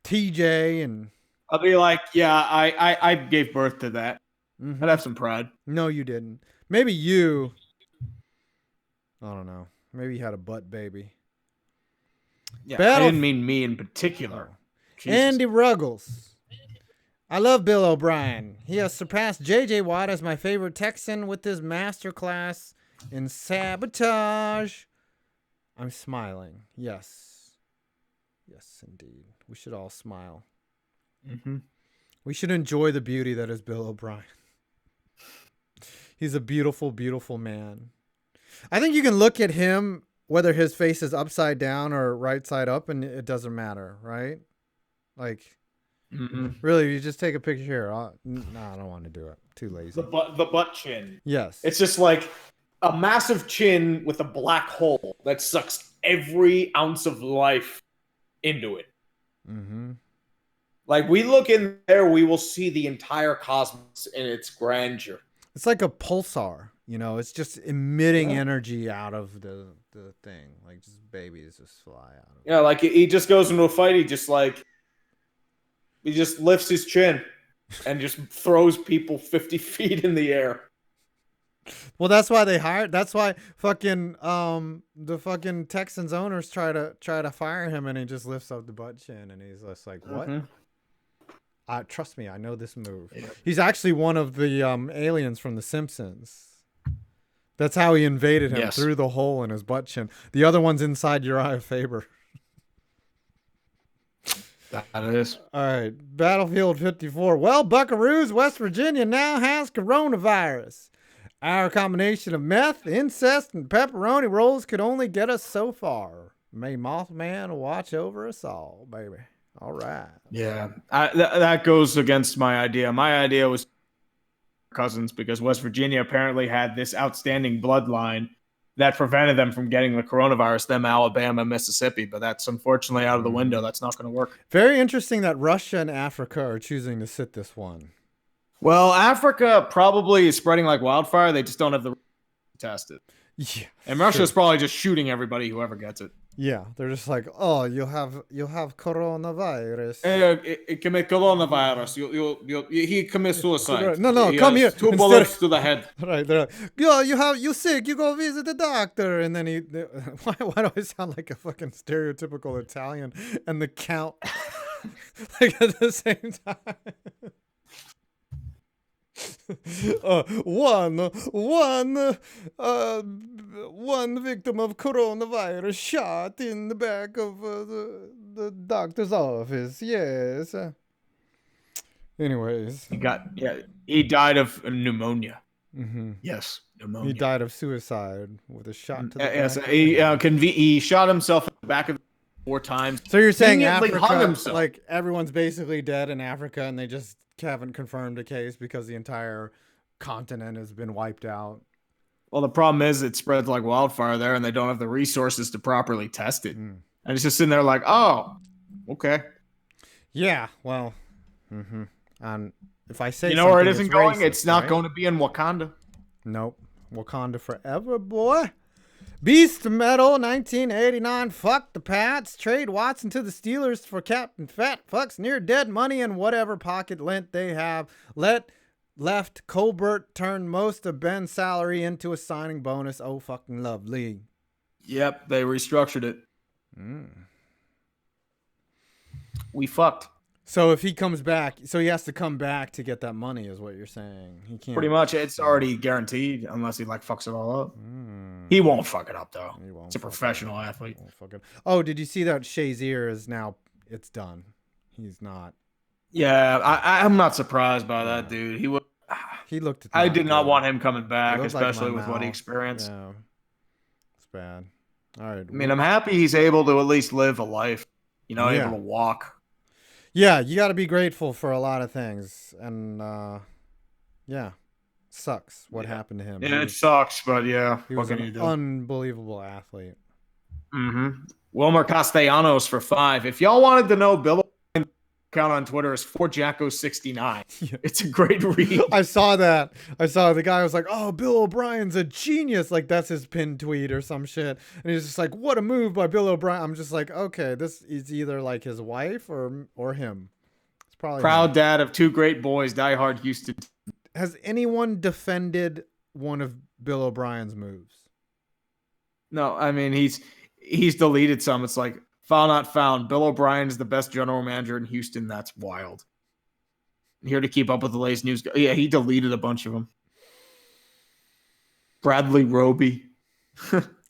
TJ, and I'll be like, yeah, I gave birth to that. mm-hmm. I'd have some pride. No, you didn't. Maybe you. I don't know. Maybe you had a butt baby. Yeah, I didn't mean me in particular. Jesus. Andy Ruggles. I love Bill O'Brien. He has surpassed J.J. Watt as my favorite Texan with his masterclass in sabotage. I'm smiling. Yes. Yes, indeed. We should all smile. Mm-hmm. We should enjoy the beauty that is Bill O'Brien. He's a beautiful, beautiful man. I think you can look at him, whether his face is upside down or right side up, and it doesn't matter, right? Like, really, you just take a picture here. No, I don't want to do it. Too lazy. The butt chin. Yes. It's just like a massive chin with a black hole that sucks every ounce of life into it. Mm-hmm. Like, we look in there, we will see the entire cosmos in its grandeur. It's like a pulsar, it's just emitting energy out of the thing. Like, just babies just fly out of it. Yeah, like he just goes into a fight, he just lifts his chin and just throws people 50 feet in the air. Well, that's why that's why the fucking Texans owners try to fire him, and he just lifts up the butt chin, and he's just like, what? Trust me, I know this move. Yeah. He's actually one of the aliens from The Simpsons. That's how he invaded him, through the hole in his butt chin. The other one's inside Uriah Faber. That is. All right, Battlefield 54. Well, Buckaroos, West Virginia now has coronavirus. Our combination of meth, incest, and pepperoni rolls could only get us so far. May Mothman watch over us all, baby. All right. Yeah, that goes against my idea. My idea was cousins, because West Virginia apparently had this outstanding bloodline that prevented them from getting the coronavirus, them Alabama, Mississippi. But that's unfortunately out of the window. That's not going to work. Very interesting that Russia and Africa are choosing to sit this one. Well, Africa probably is spreading like wildfire. They just don't have the test it. Yeah. And Russia's probably just shooting everybody, whoever gets it. Yeah, they're just like, oh, you have coronavirus. It commit coronavirus. He commits suicide. No, he come here. Two bullets to the head. Right, they're like, yo, you sick. You go visit the doctor, and then why do I sound like a fucking stereotypical Italian and the Count, like at the same time? One victim of coronavirus shot in the back of the doctor's office. Yes. Anyways, he died of pneumonia. Mm-hmm. Yes, pneumonia. He died of suicide with a shot to the back. Yes, he shot himself in the back of the 4 times. So you're saying Africa, like everyone's basically dead in Africa, and they just haven't confirmed a case because the entire continent has been wiped out. Well, the problem is it spreads like wildfire there, and they don't have the resources to properly test it. And it's just sitting there like, oh, okay. Yeah, well, and if I say where it isn't going, racist, it's not going to be in Wakanda. Nope. Wakanda forever, boy. Beast Metal 1989. Fuck the Pats. Trade Watson to the Steelers for Captain Fat Fucks near dead money and whatever pocket lint they have. Left Colbert turn most of Ben's salary into a signing bonus. Oh, fucking lovely. Yep, they restructured it. We fucked. So if he comes back, so he has to come back to get that money, is what you're saying. He can't. Pretty much, it's already guaranteed unless he fucks it all up. He won't fuck it up though. He's a professional athlete. Oh, did you see that Shazier is now? It's done. He's not. Yeah, I'm not surprised by that, dude. He looked. I did not want him coming back, especially with what he experienced. Yeah, it's bad. All right. I mean, I'm happy he's able to at least live a life. Able to walk. Yeah, you got to be grateful for a lot of things, and sucks what happened to him. Yeah, it sucks, but yeah, he was an unbelievable athlete. Wilmer Castellanos for 5. If y'all wanted to know Bill account on Twitter is 4Jacko69. It's a great read. I saw that. I saw the guy was like, "Oh, Bill O'Brien's a genius." Like that's his pinned tweet or some shit. And he's just like, "What a move by Bill O'Brien." I'm just like, "Okay, this is either like his wife or him." It's probably proud him. Dad of two great boys, diehard Houston. Has anyone defended one of Bill O'Brien's moves? No, I mean he's deleted some. It's like foul not found. Bill O'Brien is the best general manager in Houston. That's wild. Here to keep up with the latest news. Yeah, he deleted a bunch of them. Bradley Roby.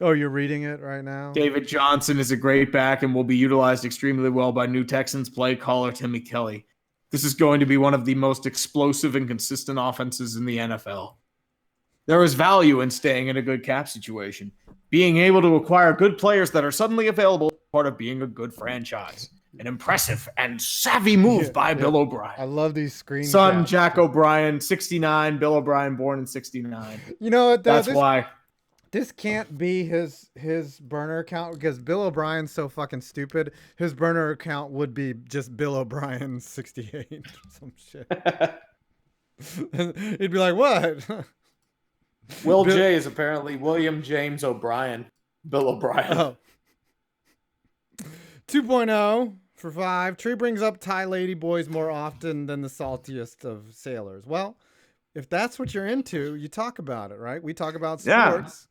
Oh, you're reading it right now? David Johnson is a great back and will be utilized extremely well by new Texans play caller Timmy Kelly. This is going to be one of the most explosive and consistent offenses in the NFL. There is value in staying in a good cap situation. Being able to acquire good players that are suddenly available is part of being a good franchise. An impressive and savvy move by Bill O'Brien. I love these screen Son, caps. Jack O'Brien, 69. Bill O'Brien, born in 69. You know what, though? That's why. This can't be his burner account because Bill O'Brien's so fucking stupid. His burner account would be just Bill O'Brien 68 or some shit. He'd be like, "What?" Will J is apparently William James O'Brien. Bill O'Brien. Oh. 2.0 for 5. Tree brings up Thai lady boys more often than the saltiest of sailors. Well, if that's what you're into, you talk about it, right? We talk about sports,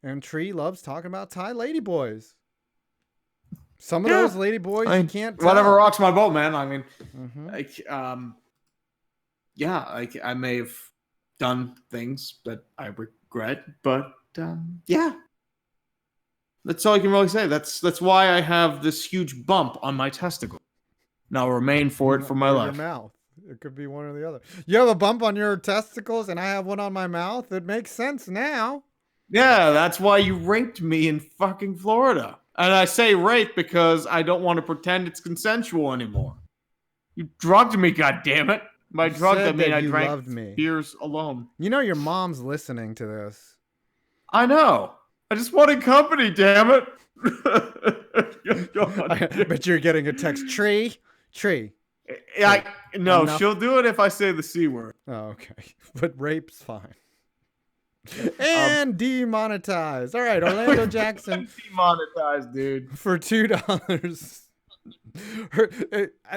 and Tree loves talking about Thai lady boys. Some of those lady boys you can't tell. Whatever rocks my boat, man. I mean, I may have done things that I regret, but that's all I can really say. That's why I have this huge bump on my testicle. And I'll remain for it for my life. Your mouth. It could be one or the other. You have a bump on your testicles, and I have one on my mouth. It makes sense now. Yeah, that's why you raped me in fucking Florida. And I say rape because I don't want to pretend it's consensual anymore. You drugged me, goddammit. By drug, I mean I drank beers alone. You know your mom's listening to this. I know. I just wanted company, damn it. But you're getting a text. Tree. No, Enough. She'll do it if I say the C word. Oh, okay. But rape's fine. And demonetized. All right, Orlando Jackson. Demonetized, dude. For $2.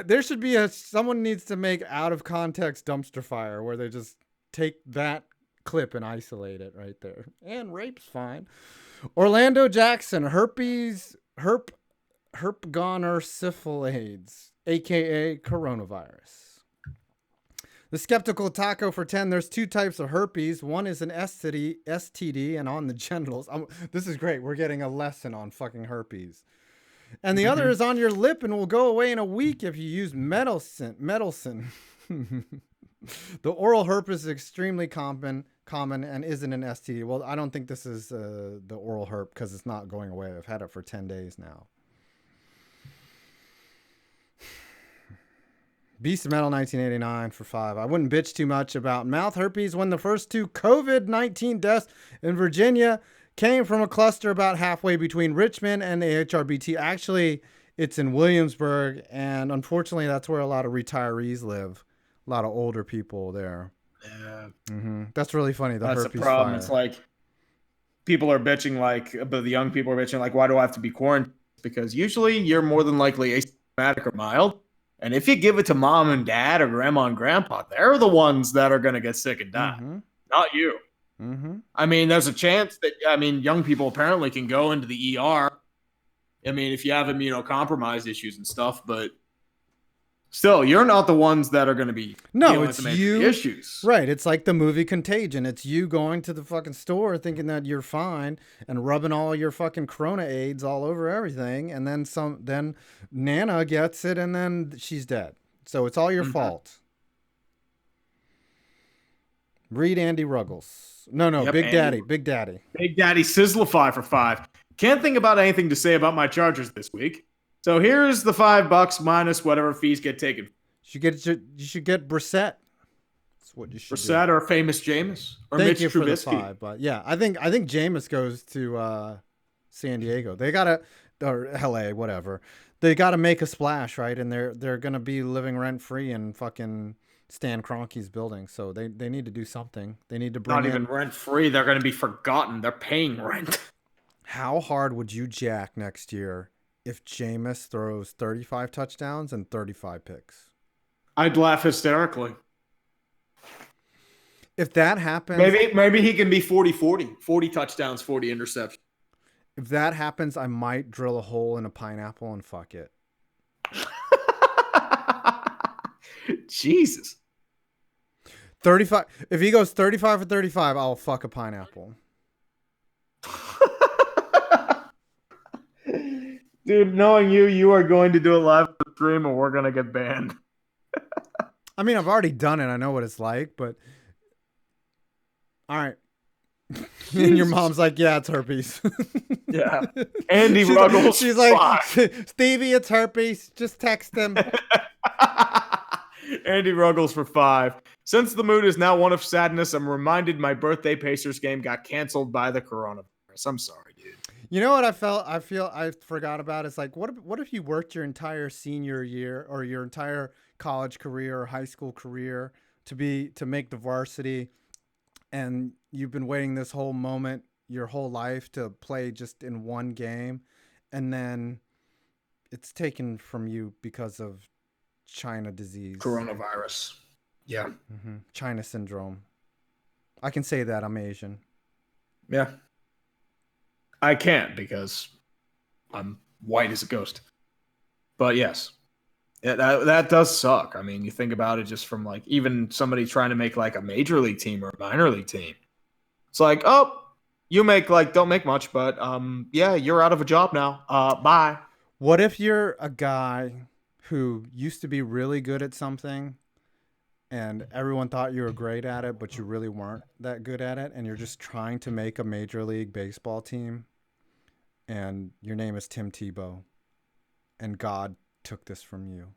There should be someone needs to make out of context dumpster fire where they just take that clip and isolate it right there. And rape's fine. Orlando Jackson, herpes, gonorrhea syphilis, aka coronavirus. The skeptical taco for 10. There's two types of herpes. One is an STD and on the genitals. This is great. We're getting a lesson on fucking herpes. And the other is on your lip and will go away in a week if you use medicine. The oral herpes is extremely common and isn't an STD. Well, I don't think this is the oral herp because it's not going away. I've had it for 10 days now. Beast Metal 1989 for 5. I wouldn't bitch too much about mouth herpes when the first 2 COVID-19 deaths in Virginia came from a cluster about halfway between Richmond and the HRBT. Actually, it's in Williamsburg, and unfortunately, that's where a lot of retirees live. A lot of older people there. Yeah. That's really funny. That's the problem. Fire. It's like people are bitching, but the young people are bitching, why do I have to be quarantined? Because usually you're more than likely asymptomatic or mild. And if you give it to mom and dad or grandma and grandpa, they're the ones that are going to get sick and die, not you. I mean, there's a chance that, young people apparently can go into the ER. I mean, if you have immunocompromised issues and stuff, but still, you're not the ones that are going to be dealing with the major issues. Right. It's like the movie Contagion. It's you going to the fucking store thinking that you're fine and rubbing all your fucking Corona AIDS all over everything. And then Nana gets it and then she's dead. So it's all your fault. Read Andy Ruggles. No, Yep, Big Andy. Daddy. Big Daddy Sizzlify for 5. Can't think about anything to say about my Chargers this week. So here's the $5 minus whatever fees get taken. You should get Brissett. That's what you should Brissett do. or famous Jameis or Thank Mitch you for Trubisky. the 5, but yeah, I think Jameis goes to San Diego. They got or LA, whatever. They got to make a splash, right? And they're going to be living rent free in fucking Stan Kroenke's building. So they need to do something. They need to bring Not even rent free. They're going to be forgotten. They're paying rent. How hard would you jack next year if Jameis throws 35 touchdowns and 35 picks? I'd laugh hysterically. If that happens... Maybe he can be 40-40. 40 touchdowns, 40 interceptions. If that happens, I might drill a hole in a pineapple and fuck it. Jesus. 35. If he goes 35 for 35, I'll fuck a pineapple. Dude, knowing you are going to do a live stream or we're going to get banned. I mean, I've already done it. I know what it's like, but... All right. And your mom's like, yeah, it's herpes. Yeah. Andy Ruggles. She's like, Stevie, it's herpes. Just text him. Andy Ruggles for 5. Since the mood is now one of sadness, I'm reminded my birthday Pacers game got canceled by the coronavirus. I'm sorry, dude. You know what I forgot about? It's like, what if you worked your entire senior year or your entire college career or high school career to make the varsity, and you've been waiting this whole moment your whole life to play just in one game, and then it's taken from you because of China disease. Coronavirus. Yeah. Mm-hmm. China syndrome. I can say that. I'm Asian. Yeah. I can't because I'm white as a ghost. But yes. Yeah, that does suck. I mean, you think about it just from like even somebody trying to make like a major league team or a minor league team. It's like, oh, you make like don't make much, but yeah, you're out of a job now. Bye. What if you're a guy who used to be really good at something and everyone thought you were great at it, but you really weren't that good at it, and you're just trying to make a major league baseball team, and your name is Tim Tebow, and God took this from you?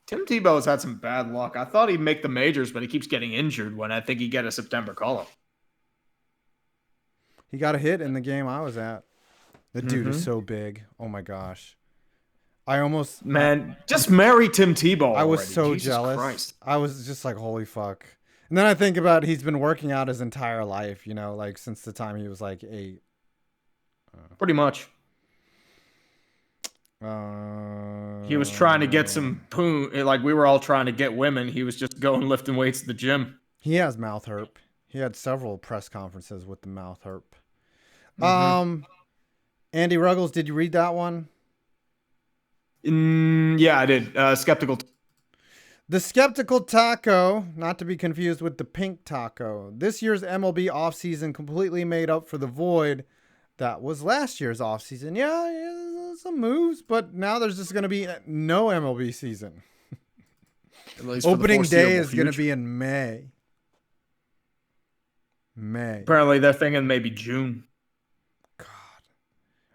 Tim Tebow has had some bad luck. I thought he'd make the majors, but he keeps getting injured when I think he'd get a September call-up. He got a hit in the game I was at. The dude is so big. Oh my gosh. Just marry Tim Tebow. I was already. so Jesus jealous. Christ. I was just like, holy fuck. And then I think about he's been working out his entire life, you know, like since the time he was like 8. Pretty much. He was trying to get some poon. Like we were all trying to get women. He was just going lifting weights at the gym. He has mouth herp. He had several press conferences with the mouth herp. Mm-hmm. Andy Ruggles, did you read that one? Yeah, I did. Skeptical. The Skeptical Taco, not to be confused with the Pink Taco. This year's MLB offseason completely made up for the void that was last year's offseason. Yeah, some moves, but now there's just going to be no MLB season. Opening day is going to be in May. Apparently they're thinking maybe June. God.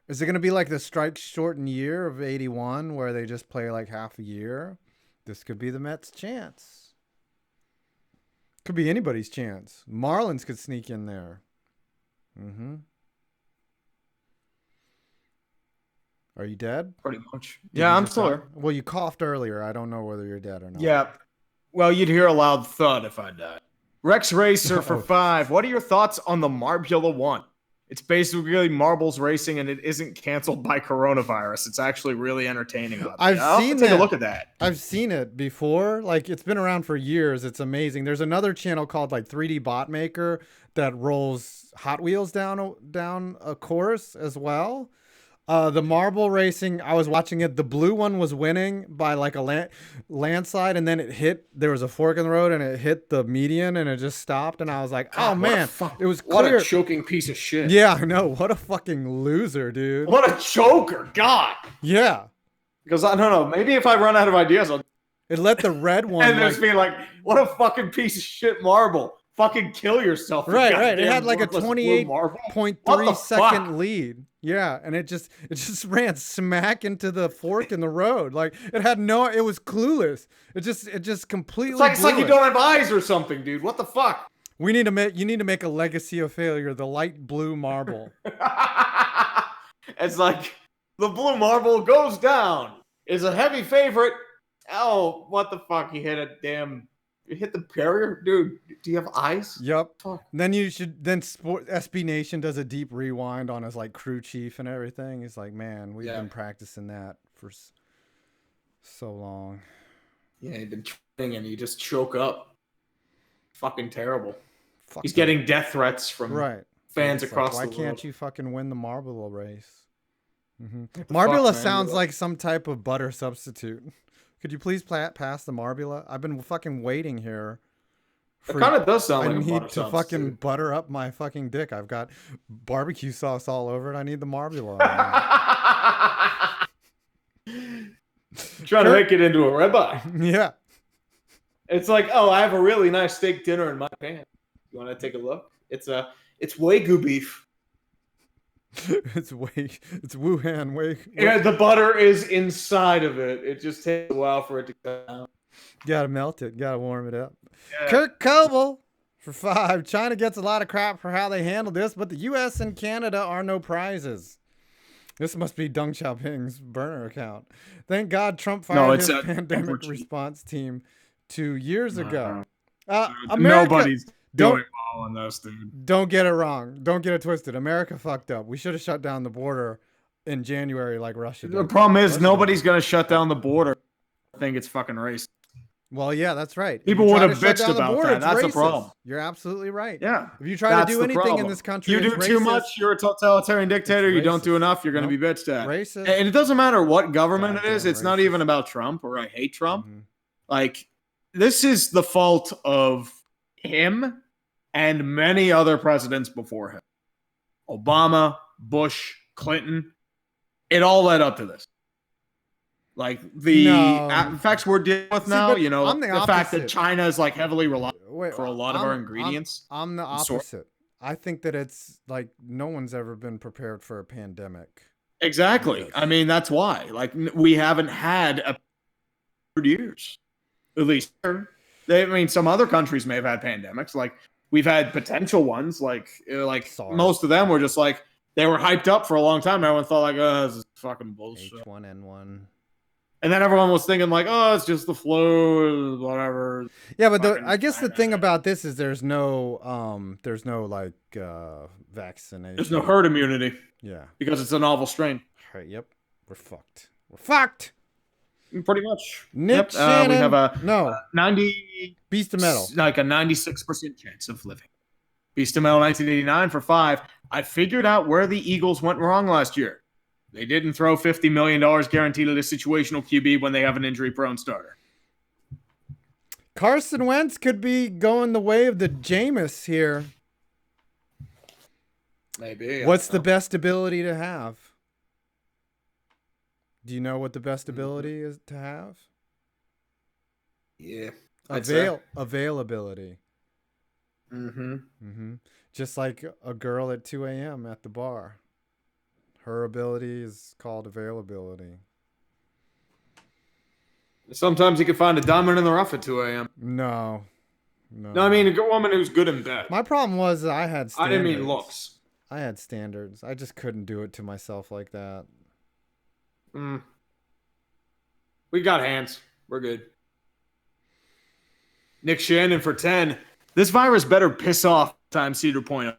Is it going to be like the strike shortened year of 81 where they just play like half a year? This could be the Mets' chance. Could be anybody's chance. Marlins could sneak in there. Mm-hmm. Are you dead? Pretty much. Yeah, I'm still here. Well, you coughed earlier. I don't know whether you're dead or not. Yeah. Well, you'd hear a loud thud if I died. Rex Racer for 5. What are your thoughts on the Marbula 1? It's basically marbles racing, and it isn't canceled by coronavirus. It's actually really entertaining. I've seen take a look at that. I've seen it before. Like, it's been around for years. It's amazing. There's another channel called like 3D Bot Maker that rolls Hot Wheels down a course as well. The marble racing, I was watching it. The blue one was winning by like a landslide, and then there was a fork in the road, and it hit the median, and it just stopped. And I was like, God, oh man, it was clear. What a choking piece of shit. Yeah, I know. What a fucking loser, dude. What a choker. God. Yeah. Because I don't know. Maybe if I run out of ideas, it let the red one. And just be like, what a fucking piece of shit marble. Fucking kill yourself. Right. It had like a 28.3 second lead. Yeah, and it just ran smack into the fork in the road. Like it was clueless. It just completely. It's like you don't have eyes or something, dude. What the fuck? You need to make a legacy of failure. The light blue marble. It's like the blue marble goes down. Is a heavy favorite. Oh, what the fuck? You hit the barrier? Dude, do you have eyes? Yep. Fuck. Then SB Nation does a deep rewind on his like crew chief and everything. He's like, man, we've been practicing that for so long. Yeah, you've been training and you just choke up. Fucking terrible. Fuck He's that. getting death threats from fans across the world. Why can't you fucking win the Marbula race? Marbula sounds like some type of butter substitute. Could you please pass the Marbula? I've been fucking waiting here. It kind of does sound like a I butter need to substitute. fucking butter up my fucking dick. I've got barbecue sauce all over it. I need the Marbula. Trying to make it into a ribeye. Yeah. It's like, oh, I have a really nice steak dinner in my pan. You want to take a look? It's Wagyu beef. It's Wuhan Wei. Yeah, the butter is inside of it. It just takes a while for it to come out. Gotta melt it. Gotta warm it up. Yeah. Kirk Coble for 5. China gets a lot of crap for how they handled this, but the U.S. and Canada are no prizes. This must be Deng Xiaoping's burner account. Thank God Trump fired his pandemic response team 2 years ago. America, nobody's doing well on this, dude. Don't get it wrong. Don't get it twisted. America fucked up. We should have shut down the border in January like Russia did. The problem is nobody's going to shut down the border. I think it's fucking racist. Well, yeah, that's right. People would have bitched about that. That's a problem. You're absolutely right. Yeah. If you try to do anything in this country, you do too much, you're a totalitarian dictator. You don't do enough, you're going to be bitched at. Racist. And it doesn't matter what government it is. It's not even about Trump or I hate Trump. Mm-hmm. Like, this is the fault of him and many other presidents before him. Obama, Bush, Clinton. It all led up to this. Like the effects we're dealing with now, you know, the fact that China is like heavily reliant for a lot of our ingredients. I'm the opposite. I think that it's like no one's ever been prepared for a pandemic. Exactly. I mean, that's why. Like, we haven't had a years, at least. I mean, some other countries may have had pandemics. Like, we've had potential ones. Like most of them were just like they were hyped up for a long time. Everyone thought like, oh, this is fucking bullshit. H1N1. And then everyone was thinking like, oh, it's just the flu, whatever. Yeah, but I guess the thing about this is there's no like vaccination. There's no herd immunity. Yeah. Because it's a novel strain. All right, yep. We're fucked. We're fucked. Pretty much. Nick Shannon. We have a 90 Beast of Metal. Like a 96% chance of living. Beast of Metal 1989 for 5. I figured out where the Eagles went wrong last year. They didn't throw $50 million guaranteed at a situational QB when they have an injury-prone starter. Carson Wentz could be going the way of the Jameis here. Maybe. What's the best ability to have? Do you know what the best ability is to have? Yeah. Availability. Mm-hmm. Just like a girl at 2 a.m. at the bar. Her ability is called availability. Sometimes you can find a diamond in the rough at 2 a.m. No, I mean a woman who's good in bed. My problem was I had standards. I didn't mean looks. I had standards. I just couldn't do it to myself like that. We got hands. We're good. Nick Shannon for 10. This virus better piss off time Cedar Point.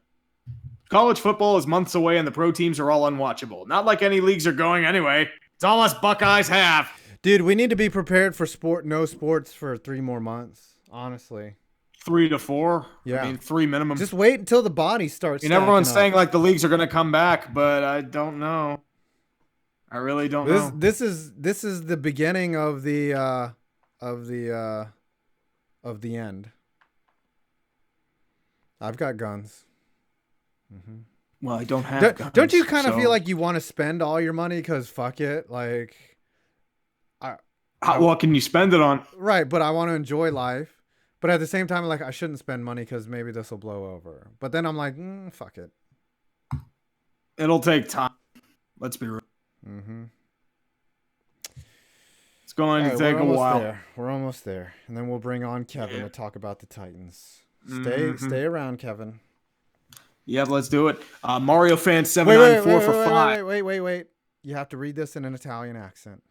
College football is months away and the pro teams are all unwatchable. Not like any leagues are going anyway. It's all us Buckeyes have. Dude, we need to be prepared for no sports for 3 more months, honestly. 3 to 4? Yeah. I mean, 3 minimum. Just wait until the body starts. And everyone's saying like the leagues are going to come back, but I don't know. I really don't know. This is the beginning of the end. I've got guns. Mm-hmm. Well, I don't have guns. Don't you kind of feel like you want to spend all your money because fuck it? Like, what can you spend it on? Right, but I want to enjoy life. But at the same time, like, I shouldn't spend money because maybe this will blow over. But then I'm like, fuck it. It'll take time. Let's be real. Mm-hmm. It's going to take a while. We're almost there. And then we'll bring on Kevin to talk about the Titans. Stay around, Kevin. Yep, let's do it. Mario fan 794 for 5. Wait. You have to read this in an Italian accent.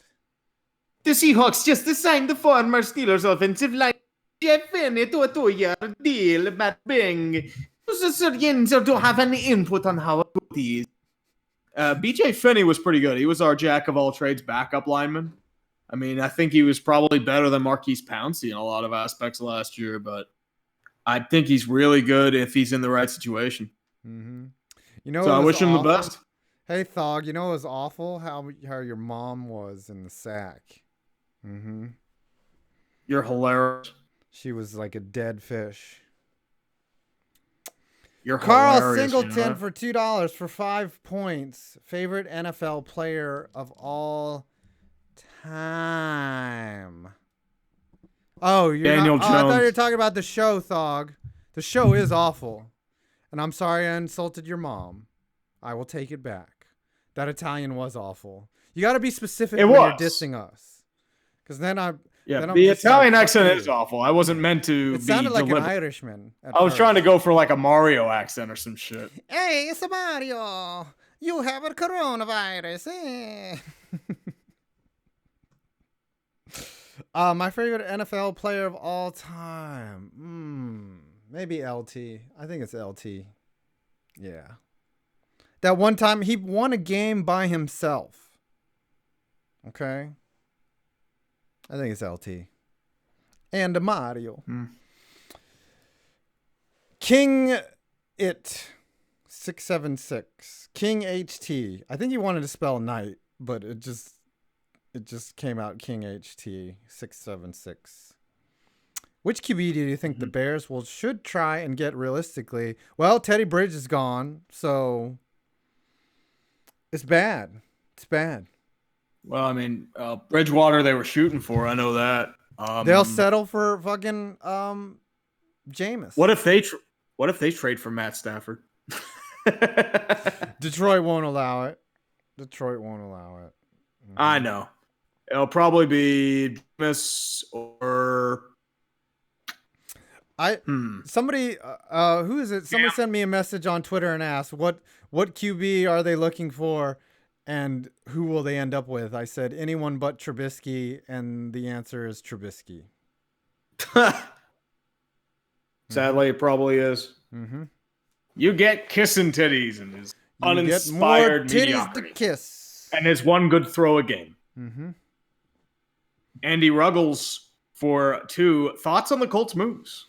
The Seahawks just signed the former Steelers offensive line. Jeff Finney to a 2-year deal, Matt Bing. Sir Yenzer don't have any input on how good he is. BJ Finney was pretty good. He was our jack of all trades backup lineman. I mean, I think he was probably better than Marquise Pouncey in a lot of aspects last year, but I think he's really good if he's in the right situation. Mm-hmm. You know, so I wish him the best. Hey, Thog, you know it was awful how your mom was in the sack. Mm-hmm. You're hilarious. She was like a dead fish. You're Carl hilarious, Singleton for $2 for 5 points. Favorite NFL player of all time. Oh, Daniel Jones. I thought you were talking about the show, Thog. The show is awful. And I'm sorry I insulted your mom. I will take it back. That Italian was awful. You got to be specific when you're dissing us. Because then the Italian accent is awful. I wasn't meant to It sounded like an Irishman. I was trying to go for like a Mario accent or some shit. Hey, it's Mario. You have a coronavirus. My favorite NFL player of all time. Maybe LT. I think it's LT. Yeah. That one time he won a game by himself. Okay. I think it's LT. And Mario. King It 676. King HT. I think he wanted to spell night, but it just came out King HT 676. Which QB do you think the Bears should try and get realistically? Well, Teddy Bridge is gone, so it's bad. It's bad. Well, I mean, Bridgewater they were shooting for. I know that. They'll settle for fucking Jameis. What if they trade for Matt Stafford? Detroit won't allow it. I know. It'll probably be Jameis or somebody who is it? Somebody sent me a message on Twitter and asked what QB are they looking for and who will they end up with? I said anyone but Trubisky, and the answer is Trubisky. Sadly, it probably is. Mm-hmm. You get kissing titties and his uninspired mediocrity. To kiss. And his one good throw a game. Mm-hmm. Andy Ruggles for 2 thoughts on the Colts moves.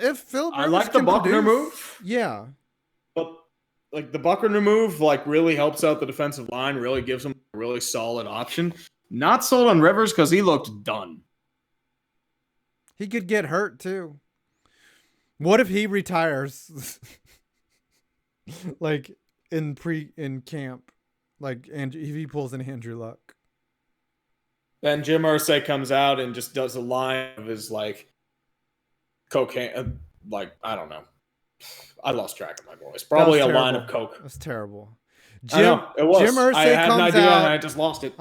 If Phil Rivers I like the Buckner move. Yeah. But like the Buckner move like really helps out the defensive line, really gives them a really solid option. Not sold on Rivers because he looked done. He could get hurt too. What if he retires? Like in camp, like if he pulls an Andrew Luck. Then Jim Irsay comes out and just does a line of his like cocaine, like I don't know. I lost track of my voice. Probably a line of coke. That's terrible. Jim Irsay I had an comes idea out, and I just lost it.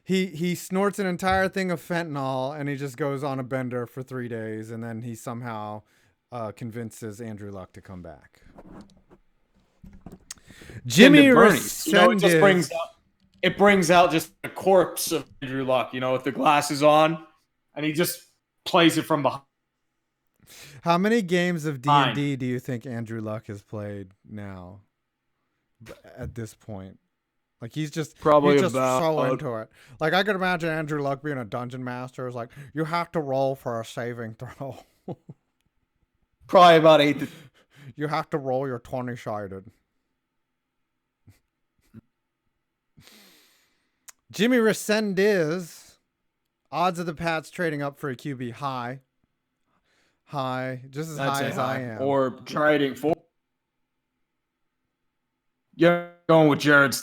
He snorts an entire thing of fentanyl and he just goes on a bender for 3 days and then he somehow convinces Andrew Luck to come back. Jimmy Resendez. It brings out just a corpse of Andrew Luck, with the glasses on, and he just plays it from behind. How many games of D&D do you think Andrew Luck has played now? At this point, like he's just so into it. Like I could imagine Andrew Luck being a dungeon master. Is like you have to roll for a saving throw. Probably about 8. You have to roll your 20-sided. Jimmy Resendez. Odds of the Pats trading up for a QB high, just as high as I am. Or trading for. You're going with Jared.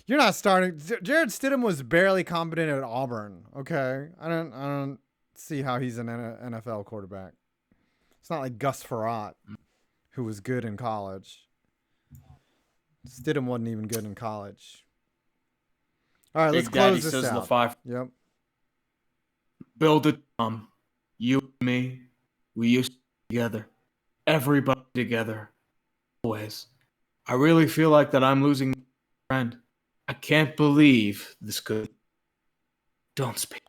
You're not starting. Jared Stidham was barely competent at Auburn. Okay, I don't see how he's an NFL quarterback. It's not like Gus Frerotte, who was good in college. Stidham wasn't even good in college. All right, let's close this out. LaFive. Yep. Build it, you and me, we used to be together. everybody together. Always. I really feel like that I'm losing my friend. I can't believe this could. Don't speak.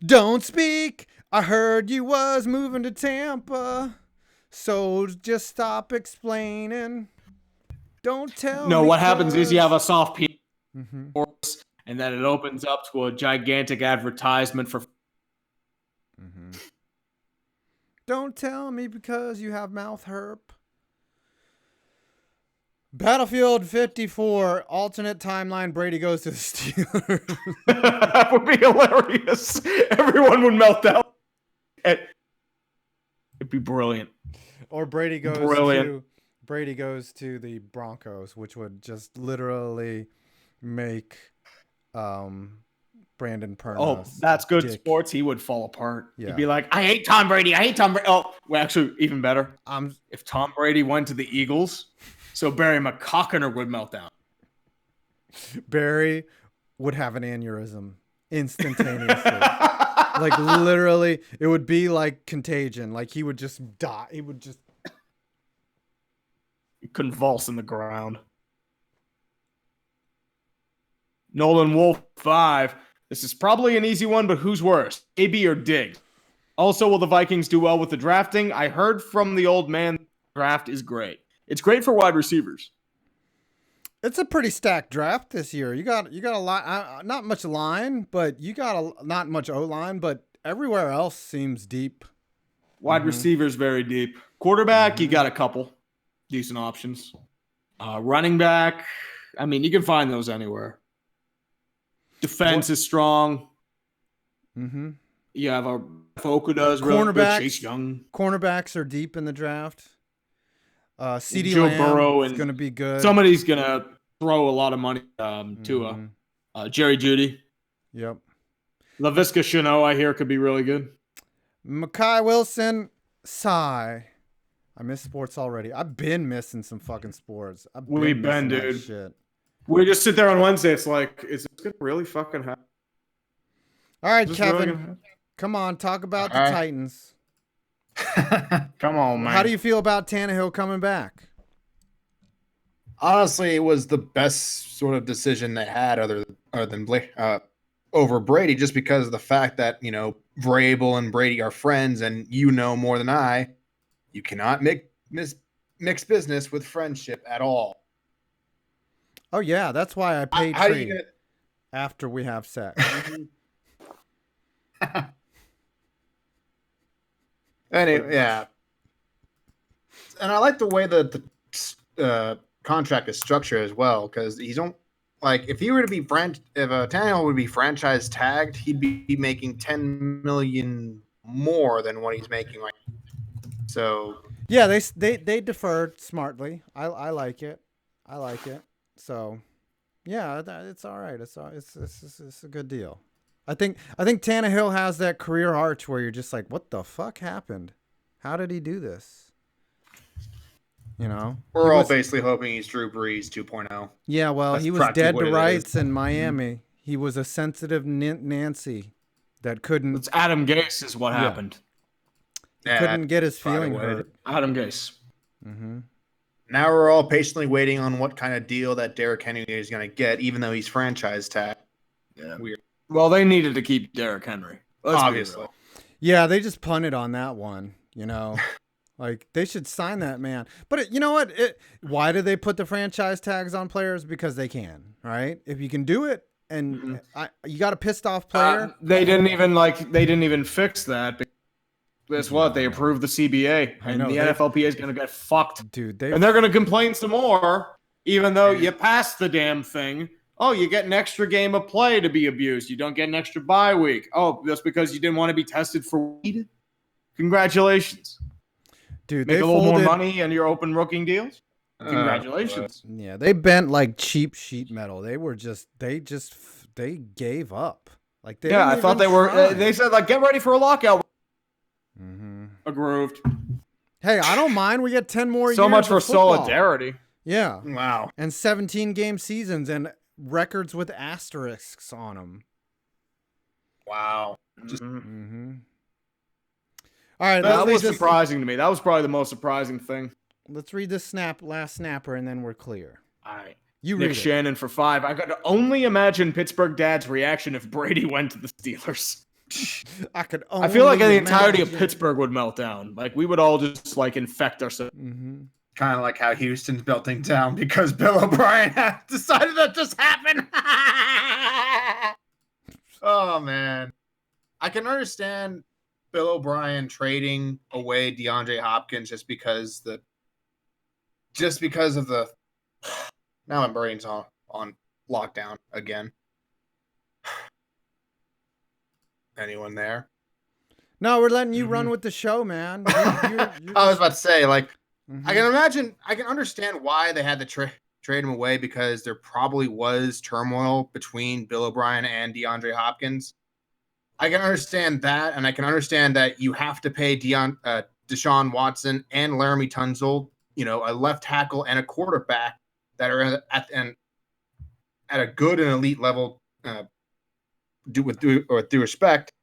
Don't speak. I heard you was moving to Tampa. So just stop explaining. Don't tell me. No, what happens is you have a soft piece, Mm-hmm. and then it opens up to a gigantic advertisement for. Mm-hmm. Don't tell me because you have mouth herp. Battlefield 54, alternate timeline, Brady goes to the Steelers. That would be hilarious. Everyone would melt down. It'd be brilliant. Or Brady goes to the Broncos, which would just literally make Brandon Pernas. Oh, that's good sports. He would fall apart. Yeah. He'd be like, I hate Tom Brady. I hate Tom Brady. Oh, well, actually, even better. If Tom Brady went to the Eagles, so Barry McCockiner would melt down. Barry would have an aneurysm instantaneously. Like, literally, it would be like Contagion. Like, he would just die. He would just convulse in the ground. Nolan Wolf 5. This is probably an easy one, but who's worse, AB or Dig? Also, will the Vikings do well with the drafting? I heard from the old man, draft is great. It's great for wide receivers. It's a pretty stacked draft this year. You got a lot, not much line, but you got not much O-line, but everywhere else seems deep. Wide receivers very deep. Quarterback, you got a couple decent options. Running back, I mean, you can find those anywhere. Defense is strong. Mm-hmm. You have a Okuda's really good. Chase Young. Cornerbacks are deep in the draft. CeeDee Joe Lamb Burrow is going to be good. Somebody's going to throw a lot of money to Jerry Jeudy. Yep. Laviska Shenault, I hear, could be really good. Mekhi Wilson, sigh. I miss sports already. I've been missing some fucking sports. We've been, dude. Shit. We just sit there on Wednesday. It's like, is this going to really fucking happen? All right, Kevin. Come on, talk about the Titans. Come on, man. How do you feel about Tannehill coming back? Honestly, it was the best sort of decision they had other than over Brady, just because of the fact that, you know, Vrabel and Brady are friends, and you know more than I, you cannot mix business with friendship at all. Oh, yeah, that's why I pay tree after we have sex. Anyway, yeah. And I like the way that the contract is structured as well, because he's don't like if he were to be if Tannehill would be franchise tagged, he'd be making $10 million more than what he's making right now. So yeah, they deferred smartly. I like it. I like it. So yeah, it's all right. It's a good deal. I think Tannehill has that career arch where you're just like, what the fuck happened? How did he do this? You know, we're all basically hoping he's Drew Brees 2.0. Yeah, well, he was dead to rights in Miami. He was a sensitive Nancy that couldn't. It's Adam Gase is what happened. Couldn't get his feeling hurt. Adam Gase. Mm-hmm. Now we're all patiently waiting on what kind of deal that Derrick Henry is going to get, even though he's franchise tagged. Yeah, weird. Well, they needed to keep Derrick Henry. Obviously. Yeah, they just punted on that one, you know. Like, they should sign that man. But you know what? Why do they put the franchise tags on players? Because they can, right? If you can do it, and you got a pissed off player. They didn't even fix that. Guess what? They approved the CBA, and the NFLPA is going to get fucked, dude. And they're going to complain some more, even though you passed the damn thing. Oh, you get an extra game of play to be abused. You don't get an extra bye week. Oh, that's because you didn't want to be tested for weed? Congratulations. Dude, Make a little more money and you're open rookie deals? Congratulations. Yeah, they bent like cheap sheet metal. They gave up. Like I thought they were. They said, like, get ready for a lockout. Mm-hmm. Aggrieved. Hey, I don't mind. We get 10 more years. So much for solidarity. Yeah. Wow. And 17-game seasons and records with asterisks on them. Wow. Mm-hmm. All right, That was surprising to me. That was probably the most surprising thing. Let's read this last snapper, and then we're clear. All right. You Nick read Shannon for 5. I could only imagine Pittsburgh Dad's reaction if Brady went to the Steelers. I feel like the entirety of Pittsburgh would melt down. Like, we would all just, like, infect ourselves. Mm-hmm. Kind of like how Houston's melting down because Bill O'Brien decided that just happened. Oh, man. I can understand Bill O'Brien trading away DeAndre Hopkins just because of the now my brain's on lockdown again. Anyone there? No, we're letting you run with the show, man. I was about to say, like, I can understand why they had to trade him away because there probably was turmoil between Bill O'Brien and DeAndre Hopkins. I can understand that, and I can understand that you have to pay Deshaun Watson and Laramie Tunsil, a left tackle and a quarterback that are at a good and elite level, with due respect.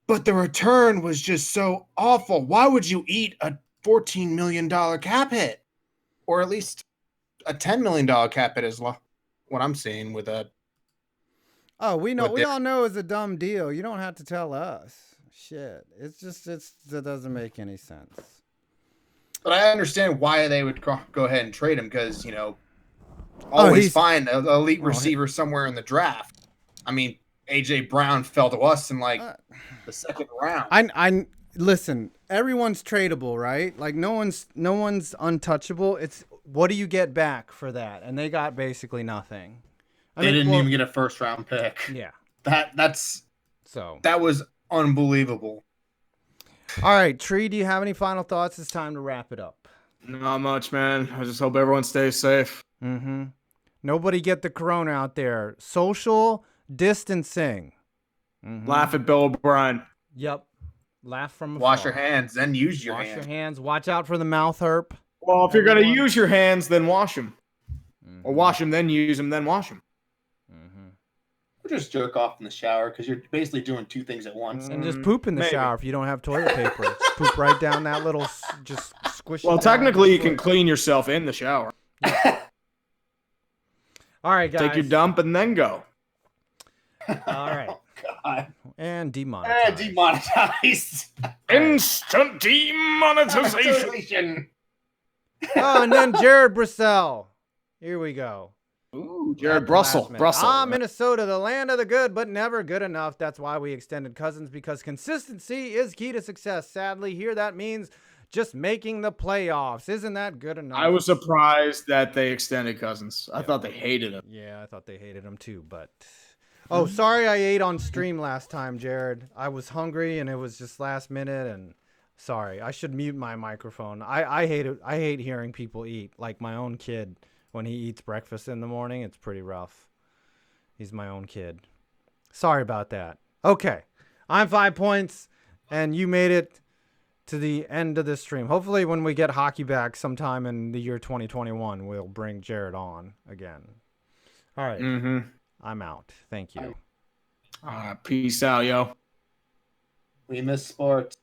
But the return was just so awful. Why would you eat a $14 million cap hit, or at least a $10 million cap hit is what I'm seeing with a. Oh, we know. We all know it's a dumb deal. You don't have to tell us. Shit, it doesn't make any sense. But I understand why they would go ahead and trade him because always find an elite receiver somewhere in the draft. I mean, AJ Brown fell to us in like the second round. I listen. Everyone's tradable, right? Like no one's untouchable. It's what do you get back for that? And they got basically nothing. They didn't even get a first round pick. Yeah. That was unbelievable. All right, Tree, do you have any final thoughts? It's time to wrap it up. Not much, man. I just hope everyone stays safe. Mm-hmm. Nobody get the corona out there. Social distancing. Mm-hmm. Laugh at Bill O'Brien. Yep. Laugh from afar. Wash your hands, then use your hands. Wash your hands. Watch out for the mouth herp. Well, if you're going to use your hands, then wash them. Mm-hmm. Or wash them, then use them, then wash them. Mm-hmm. Or just jerk off in the shower because you're basically doing two things at once. And just poop in the shower if you don't have toilet paper. Just poop right down that little, just squish it. Well, technically, you can clean yourself in the shower. All right, guys. Take your dump and then go. All right. God. And demonetized. Demonetized. Instant demonetization. Oh, and then Jared Brissell. Here we go. Ooh, Jared Brussel. Minnesota, the land of the good, but never good enough. That's why we extended Cousins, because consistency is key to success. Sadly, here that means just making the playoffs. Isn't that good enough? I was surprised that they extended Cousins. I thought they hated him. Yeah, I thought they hated him too, but... Oh, sorry I ate on stream last time, Jared. I was hungry, and it was just last minute, and sorry. I should mute my microphone. I hate it. I hate hearing people eat, like my own kid. When he eats breakfast in the morning, it's pretty rough. He's my own kid. Sorry about that. Okay. I'm 5 points, and you made it to the end of this stream. Hopefully when we get hockey back sometime in the year 2021, we'll bring Jared on again. All right. Mm-hmm. I'm out. Thank you. Peace out, yo. We miss sports.